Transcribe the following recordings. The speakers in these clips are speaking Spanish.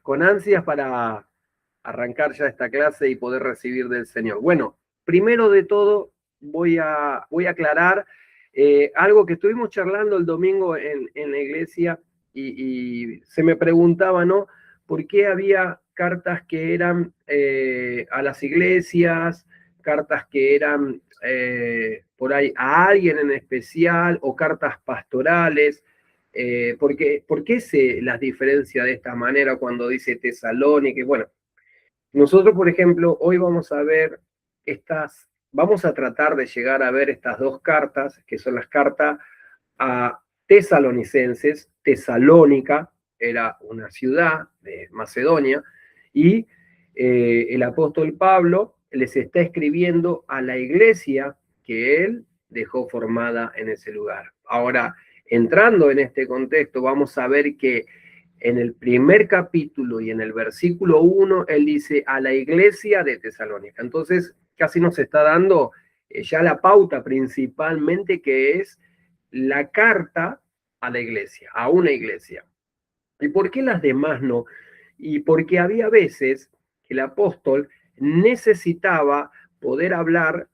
con ansias para arrancar ya esta clase y poder recibir del Señor. Bueno, primero de todo voy a aclarar algo que estuvimos charlando el domingo en la iglesia y se me preguntaba, ¿no? ¿Por qué había cartas que eran a las iglesias, cartas que eran por ahí a alguien en especial o cartas pastorales? ¿Por qué se las diferencia de esta manera cuando dice Tesalónica? Bueno, nosotros, por ejemplo, hoy vamos a ver vamos a tratar de llegar a ver estas dos cartas, que son las cartas a tesalonicenses. Tesalónica era una ciudad de Macedonia y el apóstol Pablo les está escribiendo a la iglesia que él dejó formada en ese lugar. Ahora, entrando en este contexto, vamos a ver que en el primer capítulo y en el versículo 1, él dice a la iglesia de Tesalónica. Entonces, casi nos está dando ya la pauta principalmente, que es la carta a la iglesia, a una iglesia. ¿Y por qué las demás no? Y porque había veces que el apóstol necesitaba poder hablar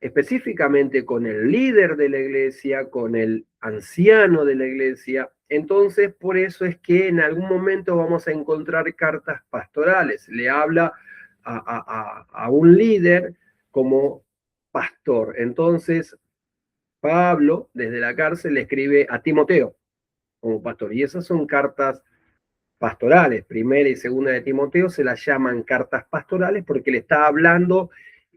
específicamente con el líder de la iglesia, con el anciano de la iglesia. Entonces, por eso es que en algún momento vamos a encontrar cartas pastorales. Le habla a un líder como pastor. Entonces, Pablo, desde la cárcel, le escribe a Timoteo como pastor. Y esas son cartas pastorales. Primera y segunda de Timoteo se las llaman cartas pastorales porque le está hablando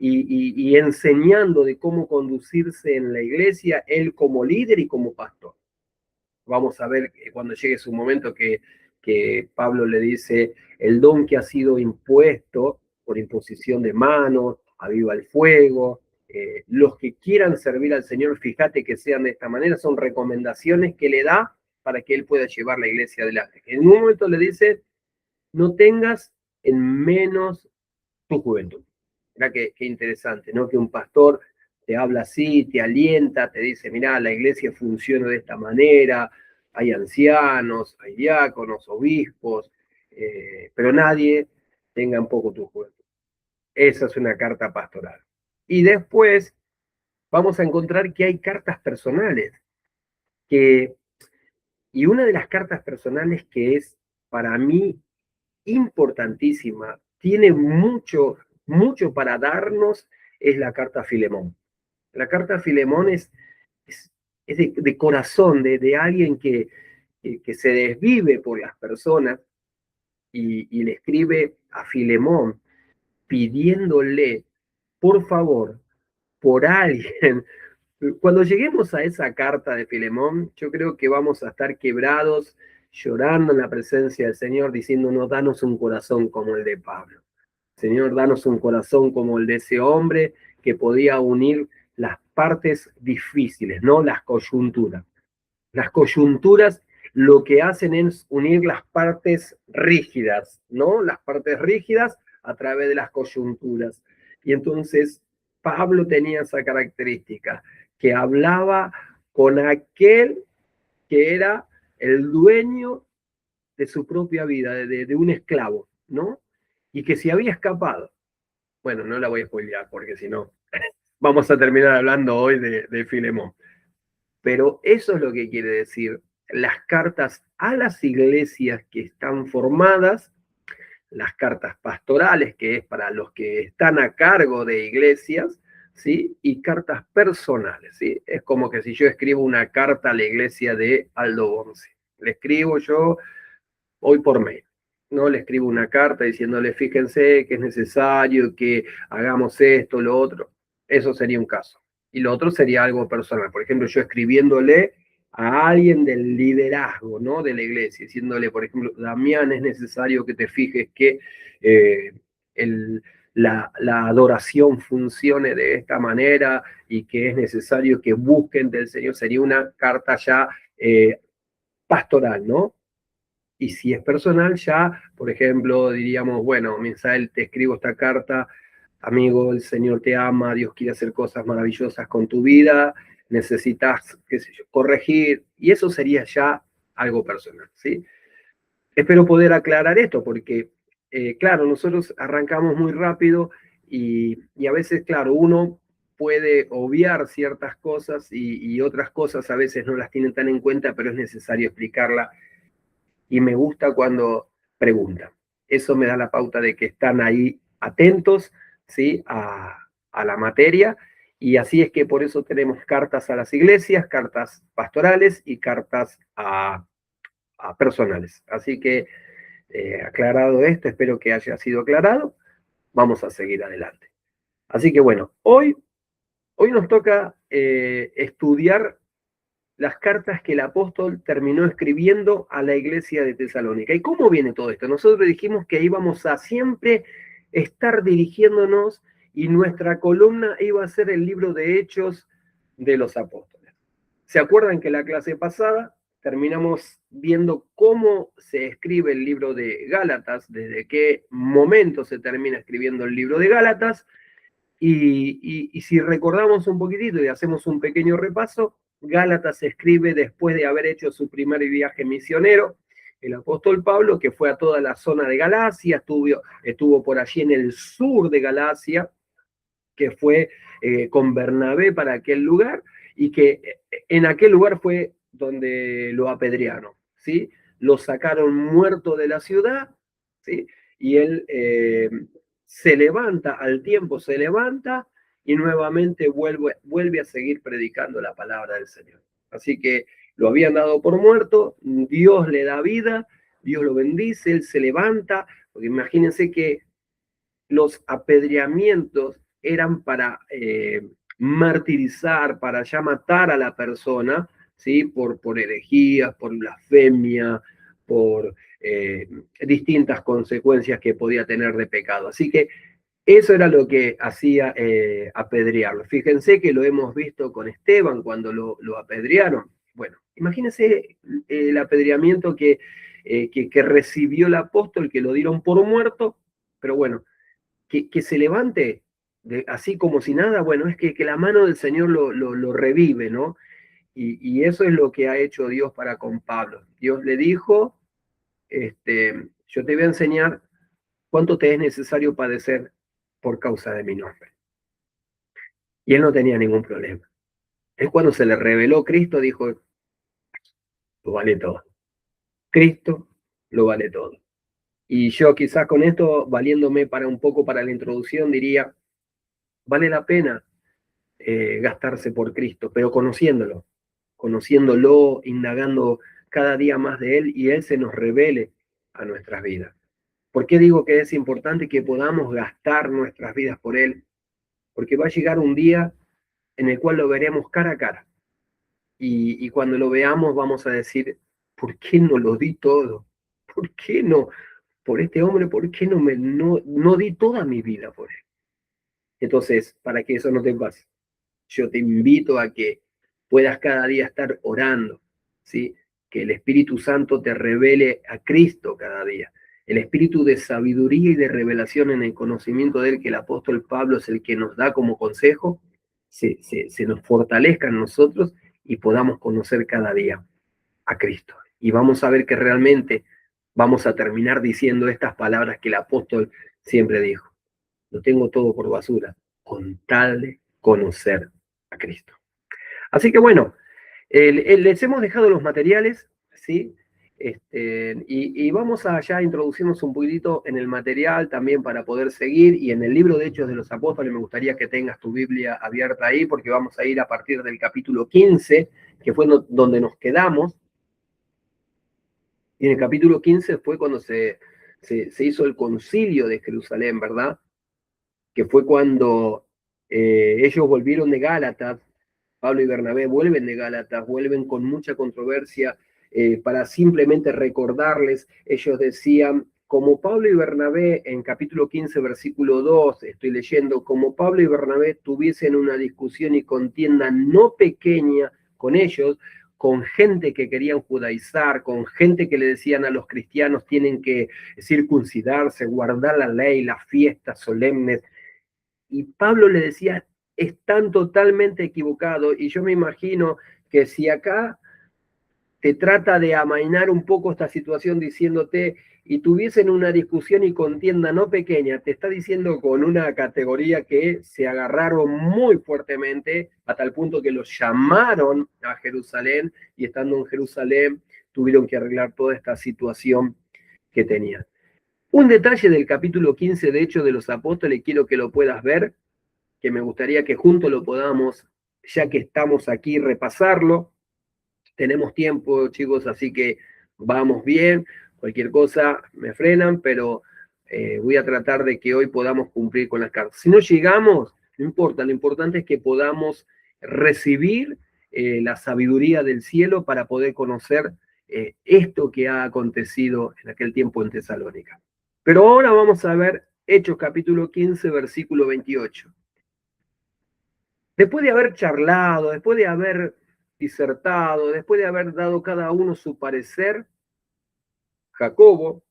y enseñando de cómo conducirse en la iglesia, él como líder y como pastor. Vamos a ver cuando llegue su momento que Pablo le dice: el don que ha sido impuesto por imposición de manos, aviva el fuego. Los que quieran servir al Señor, fíjate que sean de esta manera. Son recomendaciones que le da para que él pueda llevar la iglesia adelante. En un momento le dice: no tengas en menos tu juventud. Mirá qué interesante, ¿no? Que un pastor te habla así, te alienta, te dice: mirá, la iglesia funciona de esta manera, hay ancianos, hay diáconos, obispos, pero nadie tenga en poco tu juventud. Esa es una carta pastoral. Y después vamos a encontrar que hay cartas personales, y una de las cartas personales que es para mí importantísima, tiene mucho, mucho para darnos, es la carta a Filemón. La carta a Filemón es de corazón, de alguien que se desvive por las personas y le escribe a Filemón pidiéndole, por favor, por alguien. Cuando lleguemos a esa carta de Filemón, yo creo que vamos a estar quebrados, llorando en la presencia del Señor, diciéndonos: danos un corazón como el de Pablo. Señor, danos un corazón como el de ese hombre que podía unir las partes difíciles, ¿no? Las coyunturas. Las coyunturas lo que hacen es unir las partes rígidas, ¿no? Las partes rígidas a través de las coyunturas. Y entonces Pablo tenía esa característica, que hablaba con aquel que era el dueño de su propia vida, de un esclavo, ¿no? Y que si había escapado, bueno, no la voy a spoilear porque si no, vamos a terminar hablando hoy de Filemón. Pero eso es lo que quiere decir las cartas a las iglesias que están formadas, las cartas pastorales, que es para los que están a cargo de iglesias, ¿sí? Y cartas personales, ¿sí? Es como que si yo escribo una carta a la iglesia de Aldo Bonzi. Le escribo yo hoy por mail. No le escribo una carta diciéndole: fíjense que es necesario que hagamos esto, lo otro. Eso sería un caso. Y lo otro sería algo personal. Por ejemplo, yo escribiéndole a alguien del liderazgo, ¿no? De la iglesia, diciéndole, por ejemplo: Damián, es necesario que te fijes que eh, la adoración funcione de esta manera y que es necesario que busquen del Señor. Sería una carta ya pastoral, ¿no? Y si es personal, ya, por ejemplo, diríamos: bueno, Misael, te escribo esta carta, amigo, el Señor te ama, Dios quiere hacer cosas maravillosas con tu vida, necesitas, qué sé yo, corregir, y eso sería ya algo personal, ¿sí? espero poder aclarar esto, porque, claro, nosotros arrancamos muy rápido y a veces, claro, uno puede obviar ciertas cosas y otras cosas a veces no las tienen tan en cuenta, pero es necesario explicarla y me gusta cuando preguntan. Eso me da la pauta de que están ahí atentos, ¿sí? a la materia, y así es que por eso tenemos cartas a las iglesias, cartas pastorales y cartas a personales. Así que, aclarado esto, espero que haya sido aclarado, vamos a seguir adelante. Así que bueno, hoy nos toca estudiar las cartas que el apóstol terminó escribiendo a la iglesia de Tesalónica. ¿Y cómo viene todo esto? Nosotros dijimos que íbamos a siempre estar dirigiéndonos y nuestra columna iba a ser el libro de Hechos de los Apóstoles. ¿Se acuerdan que la clase pasada terminamos viendo cómo se escribe el libro de Gálatas, desde qué momento se termina escribiendo el libro de Gálatas? Y si recordamos un poquitito y hacemos un pequeño repaso, Gálatas se escribe después de haber hecho su primer viaje misionero. El apóstol Pablo, que fue a toda la zona de Galacia, estuvo por allí en el sur de Galacia, que fue con Bernabé para aquel lugar, y que en aquel lugar fue donde lo apedrearon, ¿sí? Lo sacaron muerto de la ciudad, ¿sí? Y él se levanta, al tiempo se levanta y nuevamente vuelve a seguir predicando la palabra del Señor. Así que lo habían dado por muerto, Dios le da vida, Dios lo bendice, él se levanta, porque imagínense que los apedreamientos eran para martirizar, para ya matar a la persona, ¿sí? por herejías, por blasfemia, por distintas consecuencias que podía tener de pecado. Así que eso era lo que hacía apedrearlo. Fíjense que lo hemos visto con Esteban cuando lo apedrearon. Bueno, imagínense el apedreamiento que recibió el apóstol, que lo dieron por muerto, pero bueno, que se levante así como si nada, bueno, es que la mano del Señor lo revive, ¿no? Y eso es lo que ha hecho Dios para con Pablo. Dios le dijo, yo te voy a enseñar cuánto te es necesario padecer por causa de mi nombre. Y él no tenía ningún problema. Él cuando se le reveló Cristo dijo, lo vale todo. Cristo lo vale todo. Y yo quizás con esto, valiéndome para un poco para la introducción, diría, vale la pena gastarse por Cristo, pero conociéndolo, indagando cada día más de Él y Él se nos revele a nuestras vidas. ¿Por qué digo que es importante que podamos gastar nuestras vidas por Él? Porque va a llegar un día en el cual lo veremos cara a cara. Y cuando lo veamos vamos a decir, ¿por qué no lo di todo? ¿Por qué no? Por este hombre, ¿por qué no di toda mi vida por él? Entonces, para que eso no te pase, yo te invito a que puedas cada día estar orando, ¿sí? Que el Espíritu Santo te revele a Cristo cada día. El espíritu de sabiduría y de revelación en el conocimiento de Él, que el apóstol Pablo es el que nos da como consejo, se nos fortalezca en nosotros y podamos conocer cada día a Cristo. Y vamos a ver que realmente vamos a terminar diciendo estas palabras que el apóstol siempre dijo. Lo tengo todo por basura, con tal de conocer a Cristo. Así que bueno, les hemos dejado los materiales, ¿sí? Y vamos a ya introducirnos un poquitito en el material también para poder seguir, y en el libro de Hechos de los Apóstoles me gustaría que tengas tu Biblia abierta ahí, porque vamos a ir a partir del capítulo 15, que fue donde nos quedamos, y en el capítulo 15 fue cuando se hizo el concilio de Jerusalén, ¿verdad? Que fue cuando ellos volvieron de Gálatas, Pablo y Bernabé vuelven de Gálatas, vuelven con mucha controversia, para simplemente recordarles, ellos decían, como Pablo y Bernabé, en capítulo 15, versículo 2, estoy leyendo, como Pablo y Bernabé tuviesen una discusión y contienda no pequeña con ellos, con gente que querían judaizar, con gente que le decían a los cristianos tienen que circuncidarse, guardar la ley, las fiestas solemnes, y Pablo le decía, están totalmente equivocados. Y yo me imagino que si acá te trata de amainar un poco esta situación diciéndote, y tuviesen una discusión y contienda no pequeña, te está diciendo con una categoría que se agarraron muy fuertemente a tal punto que los llamaron a Jerusalén y estando en Jerusalén tuvieron que arreglar toda esta situación que tenían. Un detalle del capítulo 15 de Hechos de los Apóstoles, quiero que lo puedas ver, que me gustaría que juntos lo podamos, ya que estamos aquí, repasarlo. Tenemos tiempo, chicos, así que vamos bien. Cualquier cosa me frenan, pero voy a tratar de que hoy podamos cumplir con las cartas. Si no llegamos, no importa, lo importante es que podamos recibir la sabiduría del cielo para poder conocer esto que ha acontecido en aquel tiempo en Tesalónica. Pero ahora vamos a ver Hechos capítulo 15, versículo 28. Después de haber charlado, después de haber disertado, después de haber dado cada uno su parecer, Jacobo,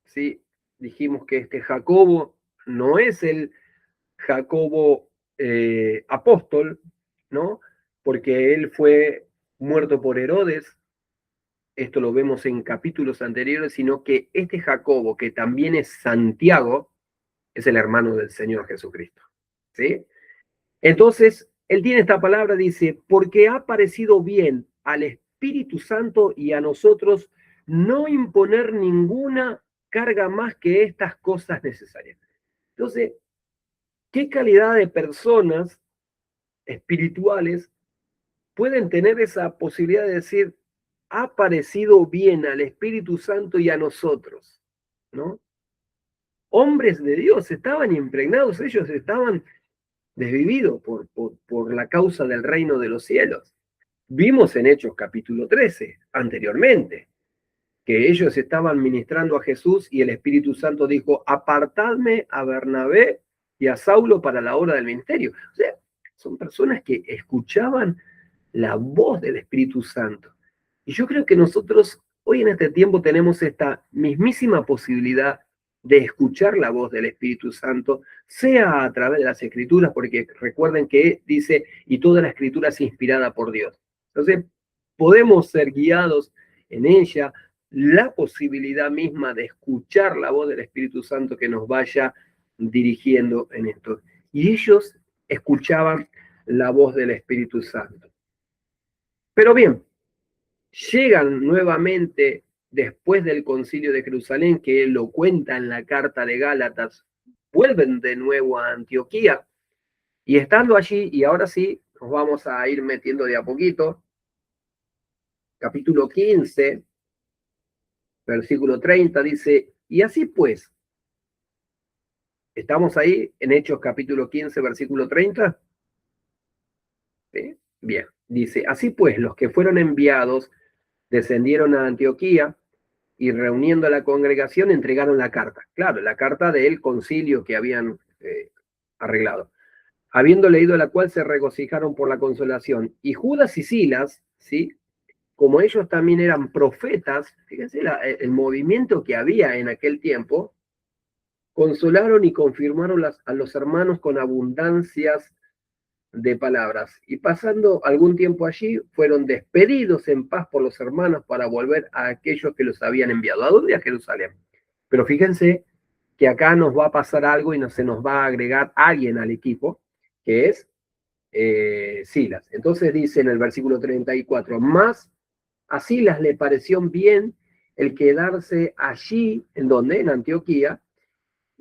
¿sí? Dijimos que este Jacobo no es el Jacobo apóstol, ¿no? Porque él fue muerto por Herodes, esto lo vemos en capítulos anteriores, sino que este Jacobo, que también es Santiago, es el hermano del Señor Jesucristo, ¿sí? Entonces, él tiene esta palabra, dice, porque ha parecido bien al Espíritu Santo y a nosotros no imponer ninguna carga más que estas cosas necesarias. Entonces, ¿qué calidad de personas espirituales pueden tener esa posibilidad de decir, ha parecido bien al Espíritu Santo y a nosotros, ¿no? Hombres de Dios estaban impregnados, ellos estaban desvividos por la causa del reino de los cielos. Vimos en Hechos capítulo 13, anteriormente, que ellos estaban ministrando a Jesús y el Espíritu Santo dijo, apartadme a Bernabé y a Saulo para la obra del ministerio. O sea, son personas que escuchaban la voz del Espíritu Santo. Y yo creo que nosotros hoy en este tiempo tenemos esta mismísima posibilidad de escuchar la voz del Espíritu Santo, sea a través de las Escrituras, porque recuerden que dice, y toda la Escritura es inspirada por Dios. Entonces, podemos ser guiados en ella, la posibilidad misma de escuchar la voz del Espíritu Santo que nos vaya dirigiendo en esto. Y ellos escuchaban la voz del Espíritu Santo. Pero bien, llegan nuevamente después del concilio de Jerusalén, que él lo cuenta en la carta de Gálatas, vuelven de nuevo a Antioquía y estando allí, y ahora sí, nos vamos a ir metiendo de a poquito, capítulo 15, versículo 30, dice, y así pues, ¿estamos ahí en Hechos capítulo 15, versículo 30? ¿Sí? Bien, dice, así pues, los que fueron enviados descendieron a Antioquía y reuniendo a la congregación entregaron la carta. Claro, la carta del concilio que habían arreglado. Habiendo leído la cual se regocijaron por la consolación. Y Judas y Silas, ¿sí? Como ellos también eran profetas, fíjense el movimiento que había en aquel tiempo, consolaron y confirmaron a los hermanos con abundancias de palabras. Y pasando algún tiempo allí, fueron despedidos en paz por los hermanos para volver a aquellos que los habían enviado. ¿A dónde? A Jerusalén. Pero fíjense que acá nos va a pasar algo y se nos va a agregar alguien al equipo, que es Silas. Entonces dice en el versículo 34, más a Silas le pareció bien el quedarse allí, ¿en donde? En Antioquía,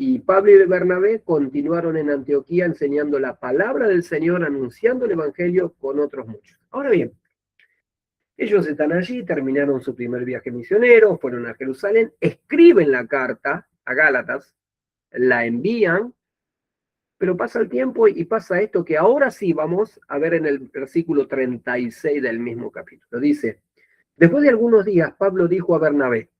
y Pablo y Bernabé continuaron en Antioquía enseñando la palabra del Señor, anunciando el Evangelio con otros muchos. Ahora bien, ellos están allí, terminaron su primer viaje misionero, fueron a Jerusalén, escriben la carta a Gálatas, la envían, pero pasa el tiempo y pasa esto que ahora sí vamos a ver en el versículo 36 del mismo capítulo. Dice, después de algunos días, Pablo dijo a Bernabé,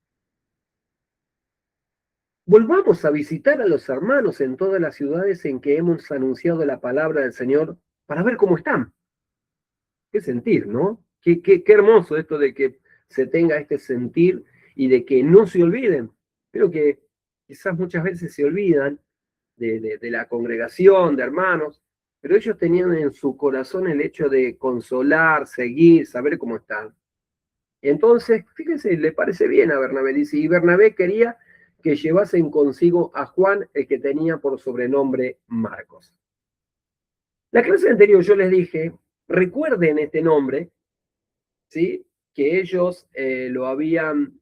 volvamos a visitar a los hermanos en todas las ciudades en que hemos anunciado la palabra del Señor para ver cómo están. Qué sentir, ¿no? Qué hermoso esto de que se tenga este sentir y de que no se olviden. Creo que quizás muchas veces se olvidan de la congregación, de hermanos, pero ellos tenían en su corazón el hecho de consolar, seguir, saber cómo están. Entonces, fíjense, le parece bien a Bernabé, dice, y Bernabé quería que llevasen consigo a Juan, el que tenía por sobrenombre Marcos. La clase anterior yo les dije, recuerden este nombre, ¿sí? Que ellos lo habían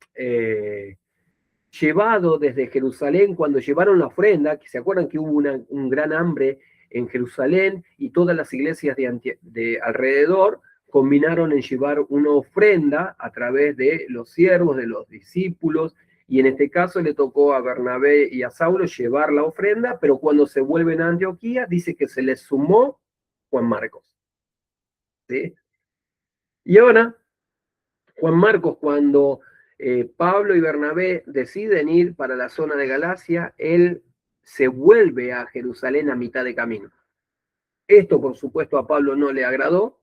llevado desde Jerusalén cuando llevaron la ofrenda, que se acuerdan que hubo un gran hambre en Jerusalén y todas las iglesias de alrededor combinaron en llevar una ofrenda a través de los siervos, de los discípulos, y en este caso le tocó a Bernabé y a Saulo llevar la ofrenda, pero cuando se vuelven a Antioquía dice que se les sumó Juan Marcos. ¿Sí? Y ahora, Juan Marcos, cuando Pablo y Bernabé deciden ir para la zona de Galacia, él se vuelve a Jerusalén a mitad de camino. Esto, por supuesto, a Pablo no le agradó,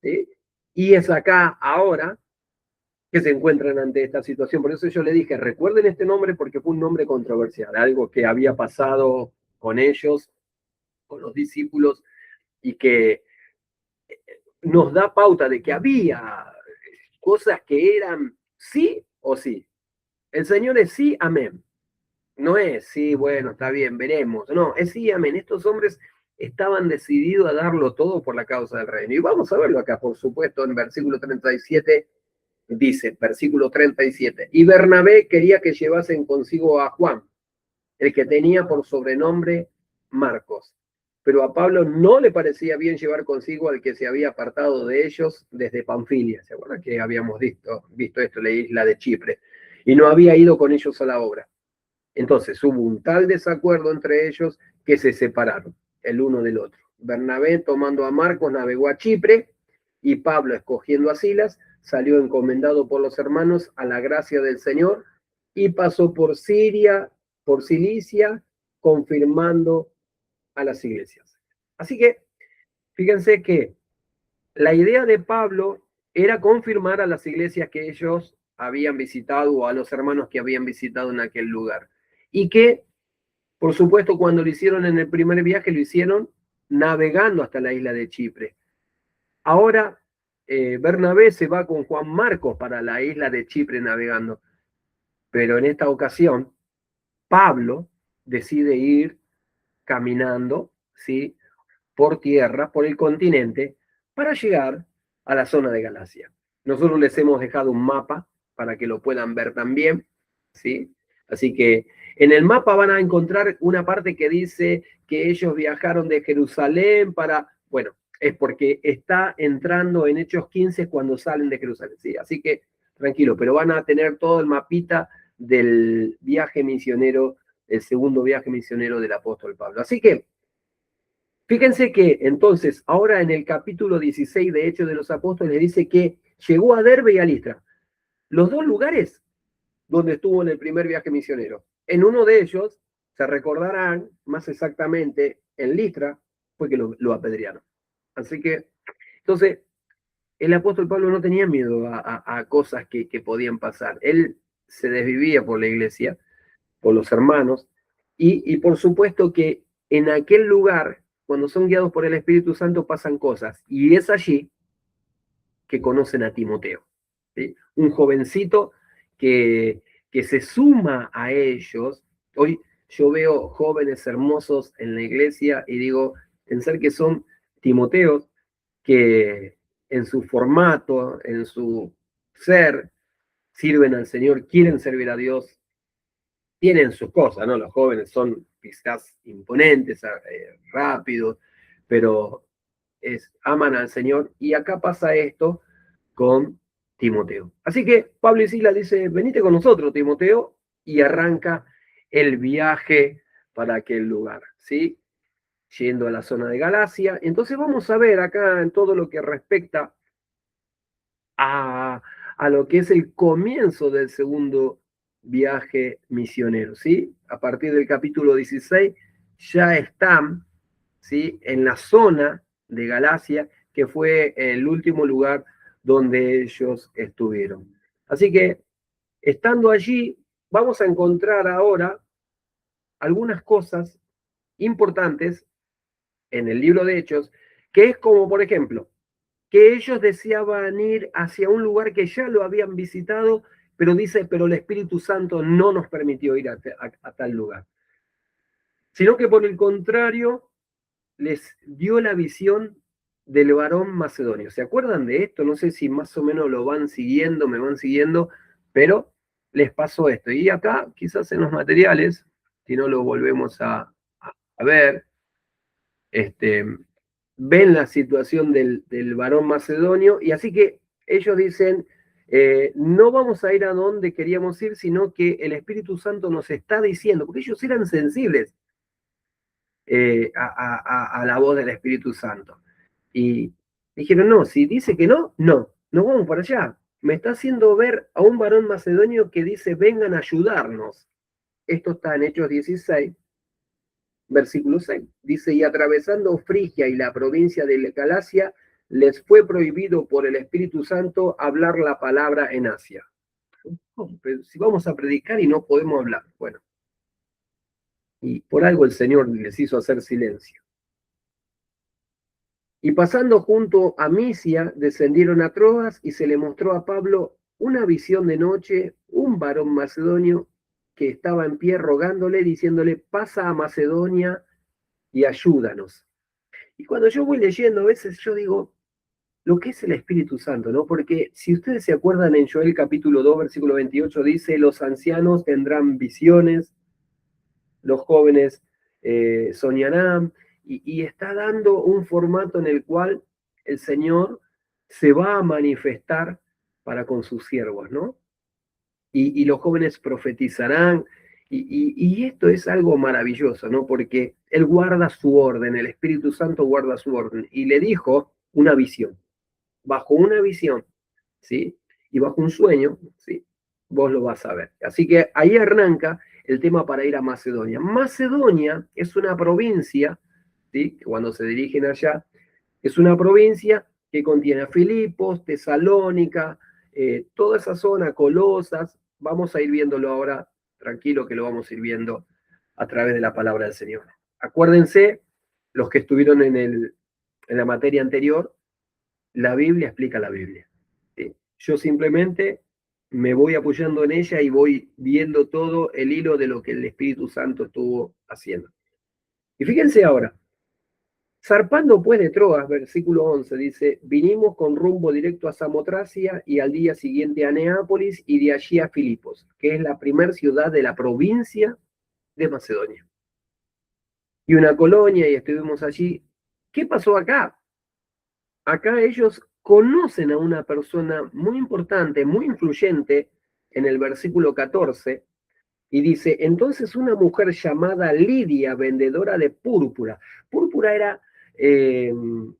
¿sí? Y es acá, ahora, que se encuentran ante esta situación. Por eso yo le dije, recuerden este nombre porque fue un nombre controversial, algo que había pasado con ellos, con los discípulos, y que nos da pauta de que había cosas que eran sí o sí. El Señor es sí, amén. No es sí, bueno, está bien, veremos. No, es sí, amén. Estos hombres estaban decididos a darlo todo por la causa del reino. Y vamos a verlo acá, por supuesto, en versículo 37, dice, versículo 37, y Bernabé quería que llevasen consigo a Juan, el que tenía por sobrenombre Marcos. Pero a Pablo no le parecía bien llevar consigo al que se había apartado de ellos desde Panfilia. ¿Se acuerdan que habíamos visto esto, la isla de Chipre? Y no había ido con ellos a la obra. Entonces hubo un tal desacuerdo entre ellos que se separaron el uno del otro. Bernabé, tomando a Marcos, navegó a Chipre, y Pablo, escogiendo a Silas, salió encomendado por los hermanos a la gracia del Señor y pasó por Siria, por Cilicia, confirmando a las iglesias. Así que fíjense que la idea de Pablo era confirmar a las iglesias que ellos habían visitado o a los hermanos que habían visitado en aquel lugar. Y que, por supuesto, cuando lo hicieron en el primer viaje, lo hicieron navegando hasta la isla de Chipre. Ahora, Bernabé se va con Juan Marcos para la isla de Chipre navegando. Pero en esta ocasión, Pablo decide ir caminando, ¿sí? Por tierra, por el continente, para llegar a la zona de Galacia. Nosotros les hemos dejado un mapa para que lo puedan ver también, ¿sí? Así que en el mapa van a encontrar una parte que dice que ellos viajaron de Jerusalén para, bueno, es porque está entrando en Hechos 15 cuando salen de Jerusalén, ¿sí? Así que tranquilo, pero van a tener todo el mapita del viaje misionero, el segundo viaje misionero del apóstol Pablo. Así que fíjense que entonces, ahora en el capítulo 16 de Hechos de los Apóstoles dice que llegó a Derbe y a Listra, los dos lugares donde estuvo en el primer viaje misionero. En uno de ellos, se recordarán más exactamente, en Listra, fue que lo apedrearon. Así que, entonces, el apóstol Pablo no tenía miedo a cosas que podían pasar. Él se desvivía por la iglesia, por los hermanos, y por supuesto que en aquel lugar, cuando son guiados por el Espíritu Santo, pasan cosas, y es allí que conocen a Timoteo, ¿sí? Un jovencito que se suma a ellos. Hoy yo veo jóvenes hermosos en la iglesia y digo, pensar que son Timoteos que en su formato, en su ser, sirven al Señor, quieren servir a Dios, tienen sus cosas, ¿no? Los jóvenes son quizás imponentes, rápidos, pero aman al Señor. Y acá pasa esto con Timoteo. Así que Pablo y Silas dice, venite con nosotros, Timoteo, y arranca el viaje para aquel lugar, ¿sí? Yendo a la zona de Galacia. Entonces vamos a ver acá en todo lo que respecta a lo que es el comienzo del segundo viaje misionero, ¿sí? A partir del capítulo 16 ya están, ¿sí? En la zona de Galacia, que fue el último lugar donde ellos estuvieron. Así que, estando allí, vamos a encontrar ahora algunas cosas importantes en el libro de Hechos, que es como, por ejemplo, que ellos deseaban ir hacia un lugar que ya lo habían visitado, pero dice, pero el Espíritu Santo no nos permitió ir a tal lugar. Sino que por el contrario, les dio la visión del varón macedonio. ¿Se acuerdan de esto? No sé si más o menos lo van siguiendo, me van siguiendo, pero les pasó esto. Y acá, quizás en los materiales, si no lo volvemos a ver, ven la situación del varón macedonio, y así que ellos dicen, no vamos a ir a donde queríamos ir, sino que el Espíritu Santo nos está diciendo, porque ellos eran sensibles a la voz del Espíritu Santo. Y dijeron, no, si dice que no, no vamos para allá. Me está haciendo ver a un varón macedonio que dice, vengan a ayudarnos. Esto está en Hechos 16, versículo 6. Dice, y atravesando Frigia y la provincia de Galacia, les fue prohibido por el Espíritu Santo hablar la palabra en Asia. Pero si vamos a predicar y no podemos hablar, bueno. Y por algo el Señor les hizo hacer silencio. Y pasando junto a Misia, descendieron a Troas y se le mostró a Pablo una visión de noche, un varón macedonio que estaba en pie rogándole, diciéndole, pasa a Macedonia y ayúdanos. Y cuando yo voy leyendo, a veces yo digo, lo que es el Espíritu Santo, ¿no? Porque si ustedes se acuerdan en Joel capítulo 2, versículo 28, dice, los ancianos tendrán visiones, los jóvenes soñarán, y está dando un formato en el cual el Señor se va a manifestar para con sus siervos, ¿no? Y los jóvenes profetizarán, y esto es algo maravilloso, ¿no? Porque Él guarda su orden, el Espíritu Santo guarda su orden, y le dijo una visión, bajo una visión, ¿sí? Y bajo un sueño, ¿sí? Vos lo vas a ver. Así que ahí arranca el tema para ir a Macedonia. Macedonia es una provincia, ¿sí? Que cuando se dirigen allá, es una provincia que contiene a Filipos, Tesalónica, toda esa zona, Colosas. Vamos a ir viéndolo ahora, tranquilo que lo vamos a ir viendo a través de la palabra del Señor. Acuérdense, los que estuvieron en la materia anterior, la Biblia explica la Biblia. ¿Sí? Yo simplemente me voy apoyando en ella y voy viendo todo el hilo de lo que el Espíritu Santo estuvo haciendo. Y fíjense ahora, zarpando pues de Troas, versículo 11, dice, vinimos con rumbo directo a Samotracia y al día siguiente a Neápolis y de allí a Filipos, que es la primer ciudad de la provincia de Macedonia. Y una colonia, y estuvimos allí. ¿Qué pasó acá? Acá ellos conocen a una persona muy importante, muy influyente, en el versículo 14, y dice, entonces una mujer llamada Lidia, vendedora de púrpura. Púrpura era,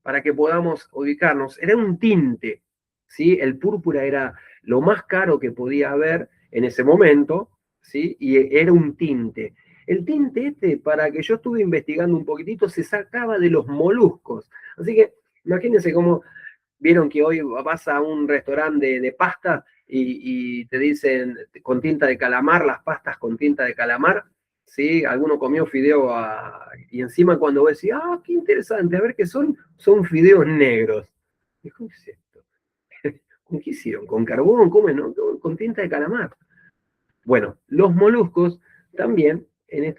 para que podamos ubicarnos, era un tinte, ¿sí? El púrpura era lo más caro que podía haber en ese momento, ¿sí? Y era un tinte. El tinte para que yo estuve investigando un poquitito, se sacaba de los moluscos. Así que imagínense cómo vieron que hoy vas a un restaurante de pasta y te dicen con tinta de calamar, las pastas con tinta de calamar, ¿sí? Alguno comió fideo y encima cuando vos decís, qué interesante, a ver qué son fideos negros. ¿Y cómo es esto? ¿Con qué hicieron? ¿Con carbón? ¿Cómo no? Con tinta de calamar. Bueno, los moluscos también, en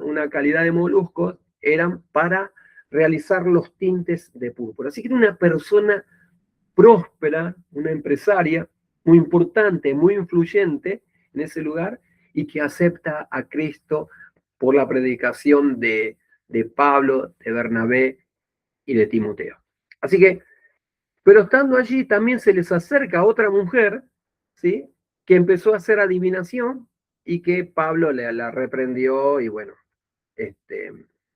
una calidad de moluscos, eran para realizar los tintes de púrpura. Así que era una persona próspera, una empresaria muy importante, muy influyente en ese lugar, y que acepta a Cristo por la predicación de Pablo, de Bernabé y de Timoteo. Así que, pero estando allí también se les acerca otra mujer, ¿sí? Que empezó a hacer adivinación y que Pablo la reprendió, y bueno,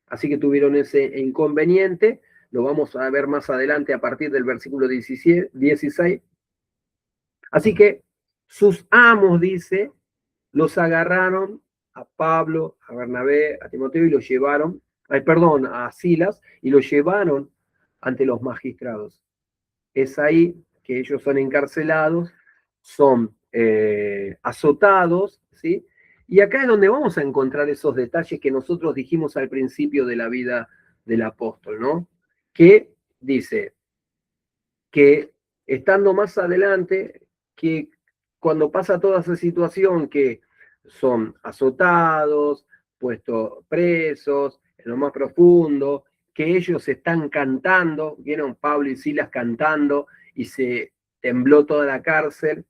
así que tuvieron ese inconveniente. Lo vamos a ver más adelante a partir del versículo 16. Así que sus amos, dice, los agarraron a Pablo, a Bernabé, a Timoteo y los llevaron, a Silas, y los llevaron ante los magistrados. Es ahí que ellos son encarcelados, son azotados, ¿sí? Y acá es donde vamos a encontrar esos detalles que nosotros dijimos al principio de la vida del apóstol, ¿no? Que dice, que estando más adelante, que cuando pasa toda esa situación que son azotados, puestos presos, en lo más profundo, que ellos están cantando, vieron Pablo y Silas cantando y se tembló toda la cárcel,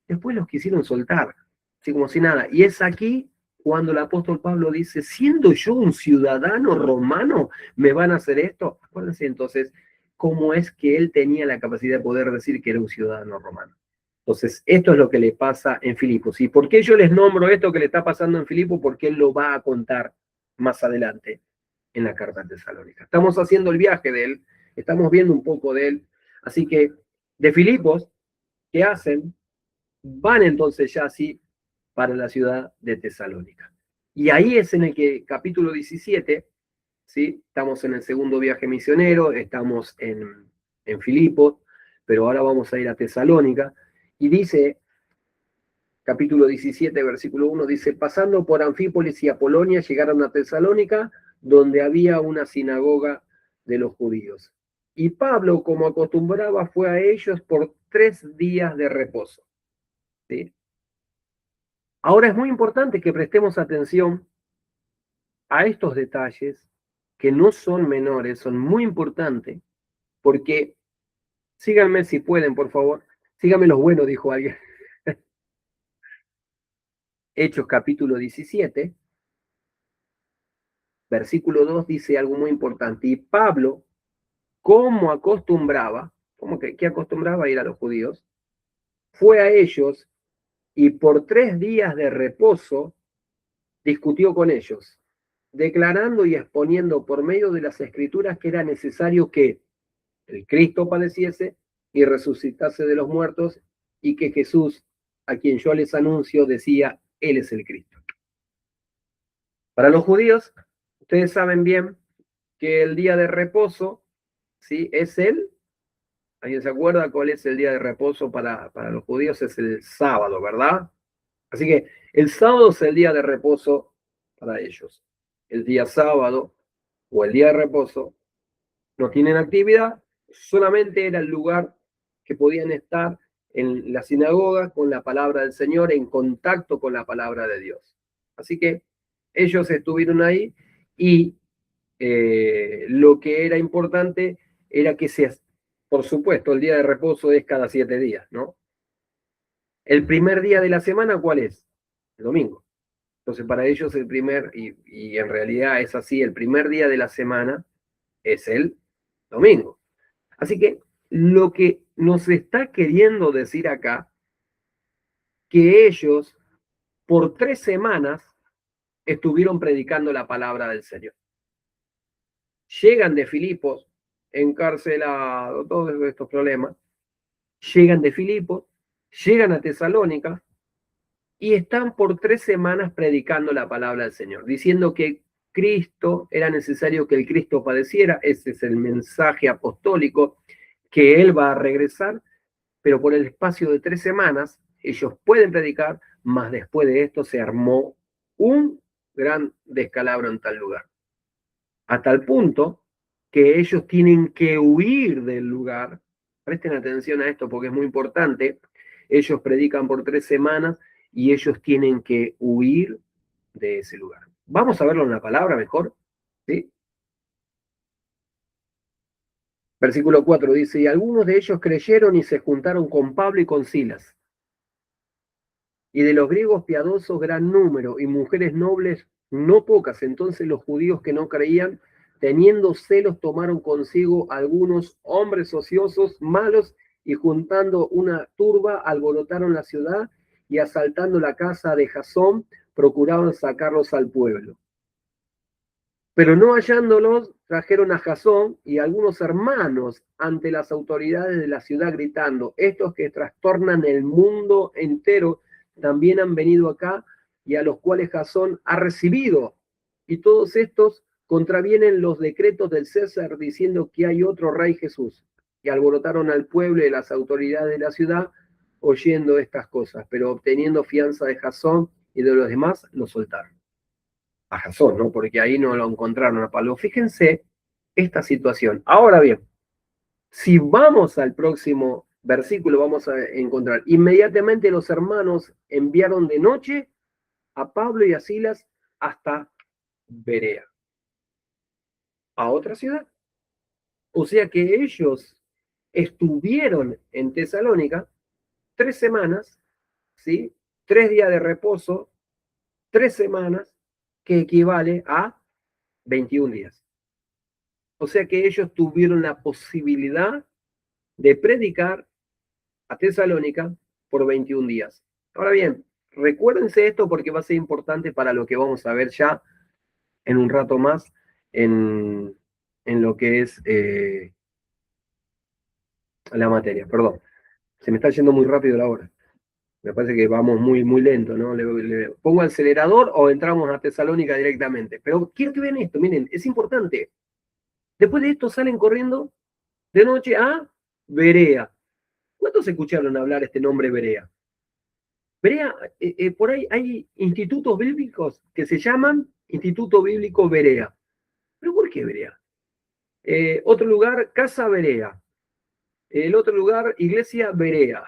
después los quisieron soltar, así como si nada. Y es aquí cuando el apóstol Pablo dice, siendo yo un ciudadano romano, ¿me van a hacer esto? Acuérdense entonces cómo es que él tenía la capacidad de poder decir que era un ciudadano romano. Entonces, esto es lo que le pasa en Filipos. ¿Y por qué yo les nombro esto que le está pasando en Filipos? Porque él lo va a contar más adelante en la carta de Tesalónica. Estamos haciendo el viaje de él, estamos viendo un poco de él. Así que de Filipos, ¿qué hacen? Van entonces ya así para la ciudad de Tesalónica. Y ahí es en el que capítulo 17, ¿sí? Estamos en el segundo viaje misionero, estamos en Filipos, pero ahora vamos a ir a Tesalónica. Y dice, capítulo 17, versículo 1, dice, pasando por Anfípolis y Apolonia, llegaron a Tesalónica, donde había una sinagoga de los judíos. Y Pablo, como acostumbraba, fue a ellos por 3 días de reposo. ¿Sí? Ahora es muy importante que prestemos atención a estos detalles que no son menores, son muy importantes, porque síganme si pueden, por favor. Síganme los buenos, dijo alguien. Hechos capítulo 17, versículo 2 dice algo muy importante. Y Pablo, como acostumbraba, ¿qué acostumbraba a ir a los judíos? Fue a ellos y por 3 días de reposo discutió con ellos, declarando y exponiendo por medio de las escrituras que era necesario que el Cristo padeciese y resucitase de los muertos, y que Jesús, a quien yo les anuncio, decía, Él es el Cristo. Para los judíos, ustedes saben bien que el día de reposo, ¿sí? Es ¿alguien se acuerda cuál es el día de reposo para los judíos? Es el sábado, ¿verdad? Así que el sábado es el día de reposo para ellos. El día sábado o el día de reposo no tienen actividad, solamente era el lugar que podían estar en la sinagoga con la palabra del Señor, en contacto con la palabra de Dios. Así que ellos estuvieron ahí y lo que era importante era que por supuesto, el día de reposo es cada 7 días, ¿no? El primer día de la semana, ¿cuál es? El domingo. Entonces, para ellos el y en realidad es así, el primer día de la semana es el domingo. Así que lo que nos está queriendo decir acá, que ellos por 3 semanas estuvieron predicando la palabra del Señor. Llegan de Filipos, encarcelados, todos estos problemas, llegan de Filipos, llegan a Tesalónica y están por 3 semanas predicando la palabra del Señor, diciendo que Cristo, era necesario que el Cristo padeciera, ese es el mensaje apostólico, que Él va a regresar, pero por el espacio de 3 semanas ellos pueden predicar, más después de esto se armó un gran descalabro en tal lugar. A tal punto que ellos tienen que huir del lugar. Presten atención a esto porque es muy importante. Ellos predican por 3 semanas y ellos tienen que huir de ese lugar. Vamos a verlo en la palabra mejor. ¿Sí? Versículo 4 dice, y algunos de ellos creyeron y se juntaron con Pablo y con Silas. Y de los griegos piadosos gran número, y mujeres nobles no pocas. Entonces los judíos que no creían, teniendo celos, tomaron consigo algunos hombres ociosos, malos, y juntando una turba, alborotaron la ciudad, y asaltando la casa de Jasón, procuraban sacarlos al pueblo. Pero no hallándolos, trajeron a Jasón y algunos hermanos ante las autoridades de la ciudad, gritando, estos que trastornan el mundo entero también han venido acá, y a los cuales Jasón ha recibido. Y todos estos contravienen los decretos del César, diciendo que hay otro rey Jesús. Y alborotaron al pueblo y las autoridades de la ciudad, oyendo estas cosas, pero obteniendo fianza de Jasón y de los demás, lo soltaron. A Jasón, ¿no? Porque ahí no lo encontraron a Pablo. Fíjense esta situación. Ahora bien, Si vamos al próximo versículo, vamos a encontrar, inmediatamente los hermanos enviaron de noche a Pablo y a Silas hasta Berea, a otra ciudad. O sea que ellos estuvieron en Tesalónica 3 semanas, ¿sí? 3 días de reposo, 3 semanas, que equivale a 21 días. O sea que ellos tuvieron la posibilidad de predicar a Tesalónica por 21 días. Ahora bien, recuérdense esto porque va a ser importante para lo que vamos a ver ya en un rato más en lo que es la materia. Perdón, se me está yendo muy rápido la hora. Me parece que vamos muy, muy lento, ¿no? Le pongo acelerador o entramos a Tesalónica directamente. Pero quiero que vean esto, miren, es importante. Después de esto salen corriendo de noche a Berea. ¿Cuántos escucharon hablar este nombre Berea? Berea, por ahí hay institutos bíblicos que se llaman Instituto Bíblico Berea. ¿Pero por qué Berea? Otro lugar, Casa Berea. El otro lugar, Iglesia Berea.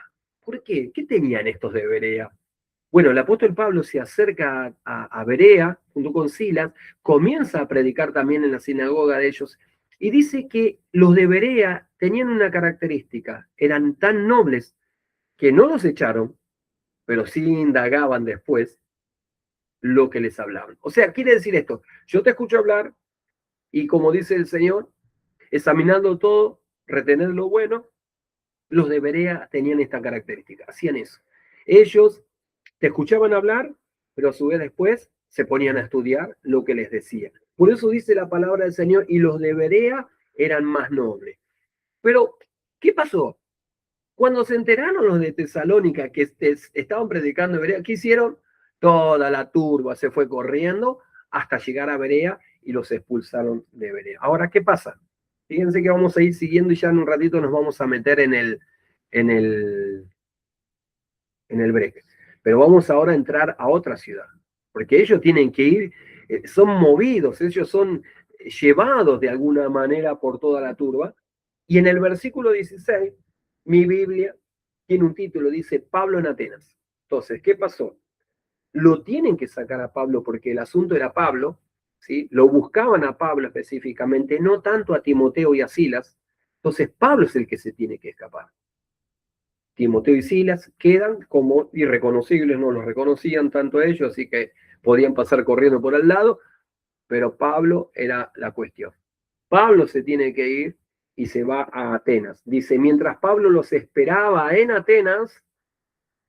¿Por qué? ¿Qué tenían estos de Berea? Bueno, el apóstol Pablo se acerca a Berea junto con Silas, comienza a predicar también en la sinagoga de ellos y dice que los de Berea tenían una característica, eran tan nobles que no los echaron, pero sí indagaban después lo que les hablaban. O sea, quiere decir esto, yo te escucho hablar y como dice el Señor, examinando todo, retener lo bueno, los de Berea tenían esta característica, hacían eso. Ellos te escuchaban hablar, pero a su vez después se ponían a estudiar lo que les decía. Por eso dice la palabra del Señor, y los de Berea eran más nobles. Pero, ¿qué pasó? Cuando se enteraron los de Tesalónica que estaban predicando en Berea, ¿qué hicieron? Toda la turba se fue corriendo hasta llegar a Berea y los expulsaron de Berea. Ahora, ¿qué pasa? Fíjense que vamos a ir siguiendo y ya en un ratito nos vamos a meter en el, en el break. Pero vamos ahora a entrar a otra ciudad, porque ellos tienen que ir, son movidos, ellos son llevados de alguna manera por toda la turba. Y en el versículo 16, mi Biblia tiene un título, dice Pablo en Atenas. Entonces, ¿qué pasó? Lo tienen que sacar a Pablo porque el asunto era Pablo, ¿sí? Lo buscaban a Pablo específicamente, no tanto a Timoteo y a Silas. Entonces, Pablo es el que se tiene que escapar. Timoteo y Silas quedan como irreconocibles, no los reconocían tanto ellos, así que podían pasar corriendo por al lado, pero Pablo era la cuestión. Pablo se tiene que ir y se va a Atenas. Dice, mientras Pablo los esperaba en Atenas,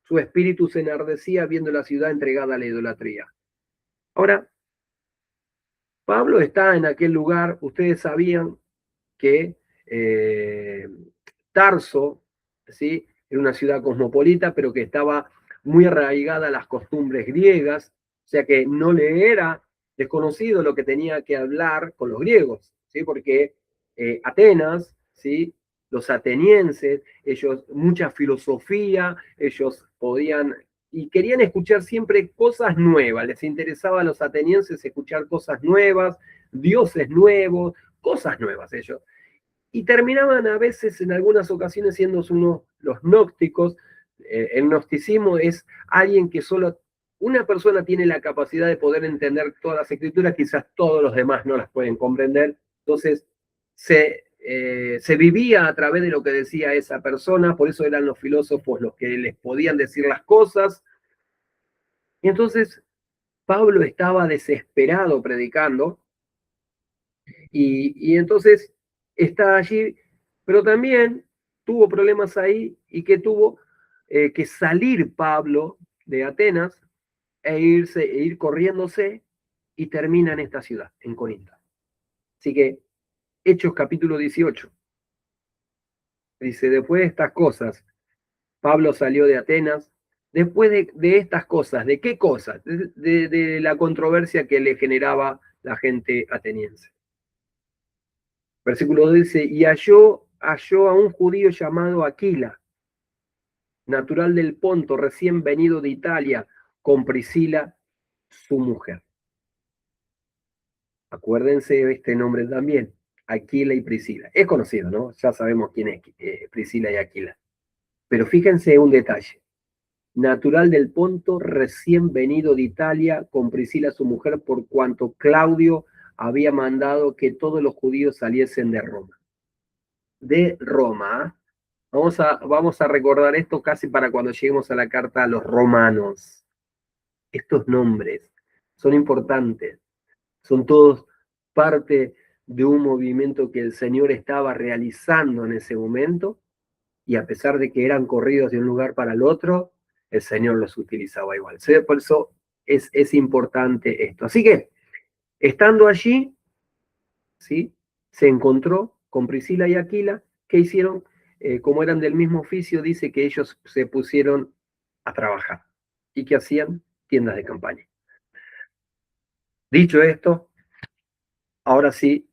su espíritu se enardecía viendo la ciudad entregada a la idolatría. Ahora, Pablo está en aquel lugar, ustedes sabían que Tarso, ¿sí? Era una ciudad cosmopolita, pero que estaba muy arraigada a las costumbres griegas, o sea que no le era desconocido lo que tenía que hablar con los griegos, ¿sí? Porque Atenas, ¿sí? Los atenienses, ellos, mucha filosofía, ellos podían y querían escuchar siempre cosas nuevas, les interesaba a los atenienses escuchar cosas nuevas, dioses nuevos, cosas nuevas ellos y terminaban a veces en algunas ocasiones siendo uno, los gnósticos. El gnosticismo es alguien que solo una persona tiene la capacidad de poder entender todas las escrituras, quizás todos los demás no las pueden comprender. Entonces, se vivía a través de lo que decía esa persona, por eso eran los filósofos los que les podían decir las cosas. Y entonces Pablo estaba desesperado predicando y entonces está allí, pero también tuvo problemas ahí y que tuvo que salir Pablo de Atenas e ir corriéndose y termina en esta ciudad, en Corinto. Así que Hechos capítulo 18. Dice, después de estas cosas, Pablo salió de Atenas. Después de estas cosas, ¿de qué cosas? De la controversia que le generaba la gente ateniense. Versículo 2 dice, y halló a un judío llamado Aquila, natural del Ponto, recién venido de Italia, con Priscila, su mujer. Acuérdense de este nombre también. Aquila y Priscila. Es conocido, ¿no? Ya sabemos quién es Priscila y Aquila. Pero fíjense un detalle. Natural del Ponto, recién venido de Italia, con Priscila su mujer, por cuanto Claudio había mandado que todos los judíos saliesen de Roma. De Roma. Vamos a recordar esto casi para cuando lleguemos a la carta a los romanos. Estos nombres son importantes, son todos parte de un movimiento que el Señor estaba realizando en ese momento, y a pesar de que eran corridos de un lugar para el otro, el Señor los utilizaba igual. Por eso es importante esto. Así que, estando allí, ¿sí?, se encontró con Priscila y Aquila. ¿Qué hicieron? Como eran del mismo oficio, dice que ellos se pusieron a trabajar. ¿Y qué hacían? Tiendas de campaña. Dicho esto, ahora sí,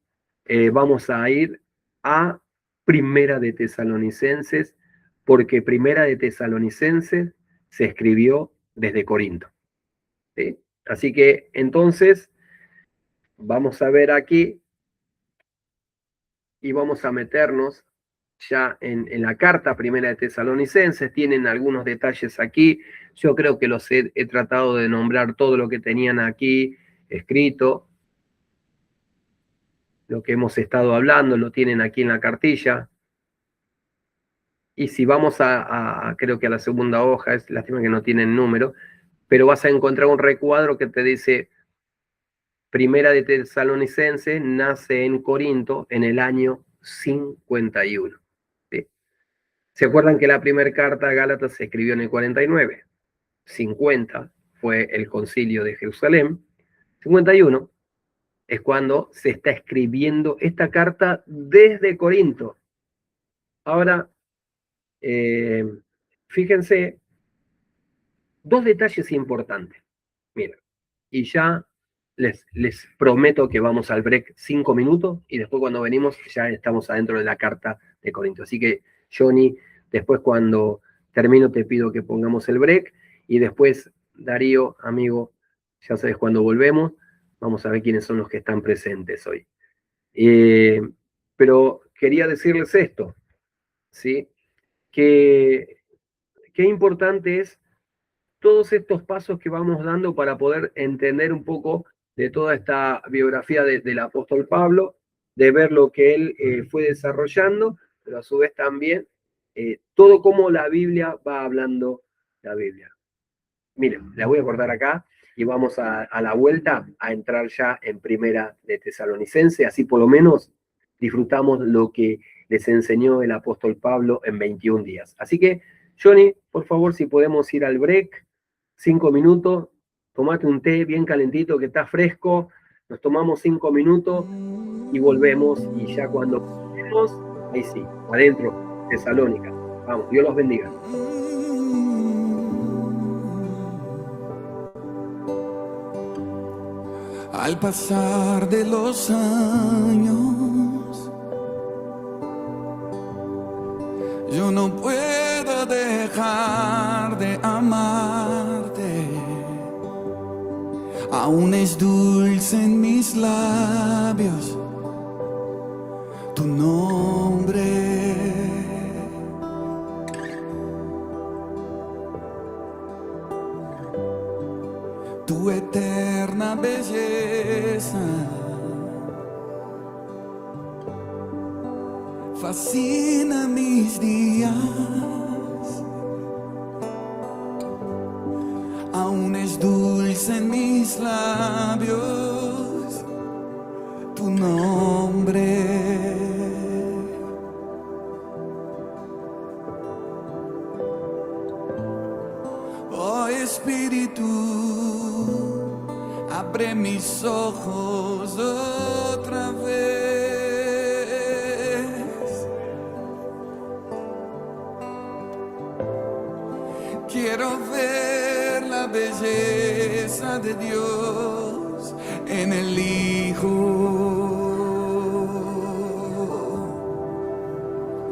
vamos a ir a Primera de Tesalonicenses, porque Primera de Tesalonicenses se escribió desde Corinto, ¿sí? Así que entonces vamos a ver aquí y vamos a meternos ya en la carta Primera de Tesalonicenses. Tienen algunos detalles aquí. Yo creo que los he tratado de nombrar todo lo que tenían aquí escrito. Lo que hemos estado hablando lo tienen aquí en la cartilla. Y si vamos creo que a la segunda hoja, es lástima que no tienen número, pero vas a encontrar un recuadro que te dice: Primera de Tesalonicense nace en Corinto en el año 51. ¿Sí? ¿Se acuerdan que la primera carta a Gálatas se escribió en el 49? 50 fue el concilio de Jerusalén. 51 es cuando se está escribiendo esta carta desde Corinto. Ahora, fíjense, dos detalles importantes. Mira, y ya les prometo que vamos al break 5 minutos y después cuando venimos ya estamos adentro de la carta de Corinto. Así que, Johnny, después cuando termino te pido que pongamos el break y después, Darío, amigo, ya sabes, cuando volvemos, vamos a ver quiénes son los que están presentes hoy. Pero quería decirles esto, ¿sí? Que qué importante es todos estos pasos que vamos dando para poder entender un poco de toda esta biografía del apóstol Pablo, de ver lo que él fue desarrollando, pero a su vez también todo cómo la Biblia va hablando la Biblia. Miren, la voy a cortar acá y vamos a la vuelta a entrar ya en Primera de Tesalonicense, así por lo menos disfrutamos lo que les enseñó el apóstol Pablo en 21 días. Así que, Johnny, por favor, si podemos ir al break, 5 minutos, tomate un té bien calentito que está fresco, nos tomamos 5 minutos y volvemos, y ya cuando volvemos, ahí sí, adentro, Tesalónica. Vamos, Dios los bendiga. Al pasar de los años, yo no puedo dejar de amarte. Aún es dulce en mis labios tu nombre. Tu eterna belleza fascina mis días. Aún es dulce en mis labios tu nombre. Oh Espíritu, abre mis ojos otra vez. Quiero ver la belleza de Dios en el Hijo.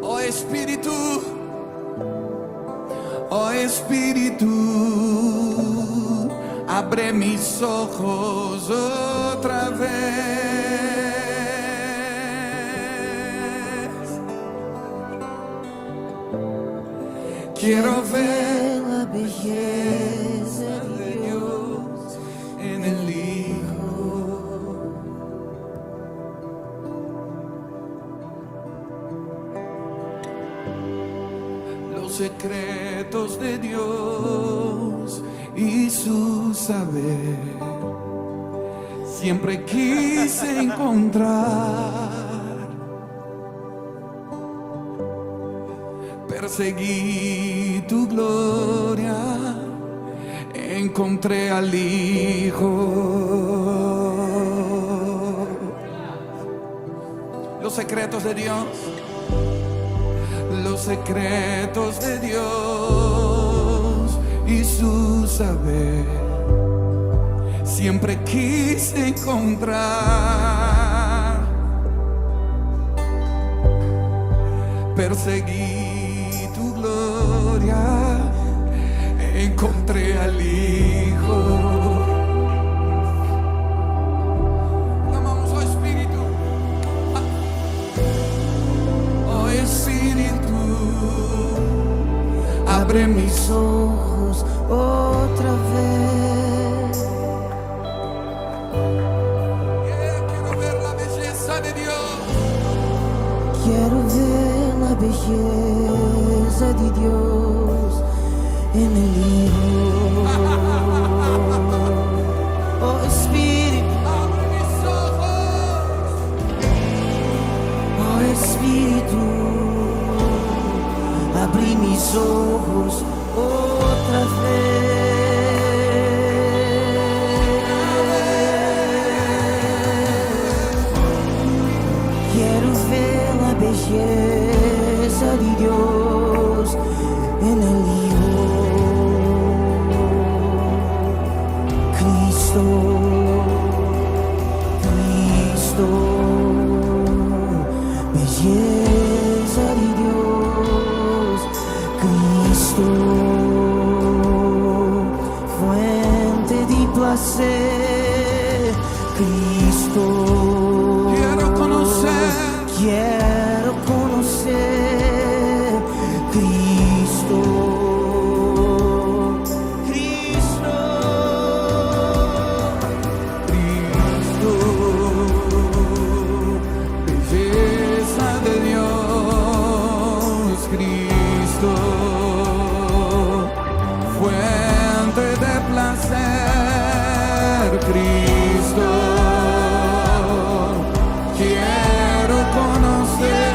Oh Espíritu, oh Espíritu, abre mis ojos otra vez. Quiero ver la belleza de Dios en el Hijo. Los secretos de Dios y su saber siempre quise encontrar. Perseguí tu gloria, encontré al Hijo. Los secretos de Dios, los secretos de Dios y su saber, siempre quise encontrar. Perseguí tu gloria, encontré al Hijo. Clamamos, oh Espíritu, oh Espíritu, abre mis ojos otra vez. Quiero ver la belleza de Dios. Quiero ver la belleza de Dios en el Hijo. Oh Espíritu, abre mis ojos. Oh Espíritu, abrí mis ojos otra vez. Quiero ver la belleza de Dios en el Hijo. Cristo, Cristo, belleza de Dios. Cristo, fuente de placer. Cristo, quiero conocer Cristo, Cristo, Cristo, belleza de Dios. Cristo, fuente de placer. Cristo, quiero conocer.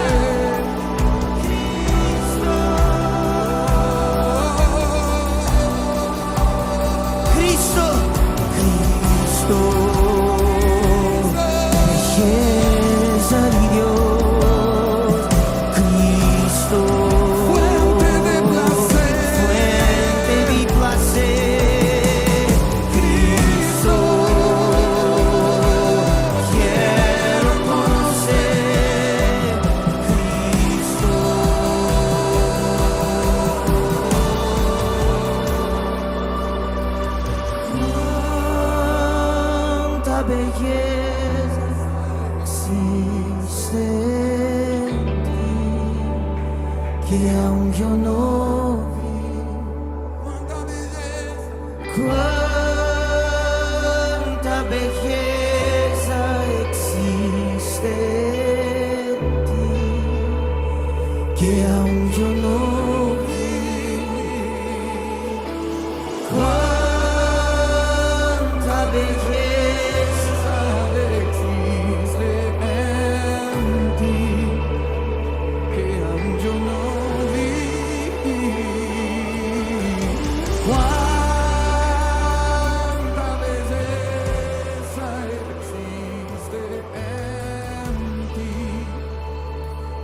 Cristo, Cristo, belleza de Dios. Cristo, fuente de placer. Cristo, quiero conocer. Cristo, cuánta belleza existe en ti, que aún yo no vi. Cuánta belleza existe en ti, que aún yo no vi. Cuánta belleza existe en ti, que aún yo no vi. Cuánta belleza existe en ti,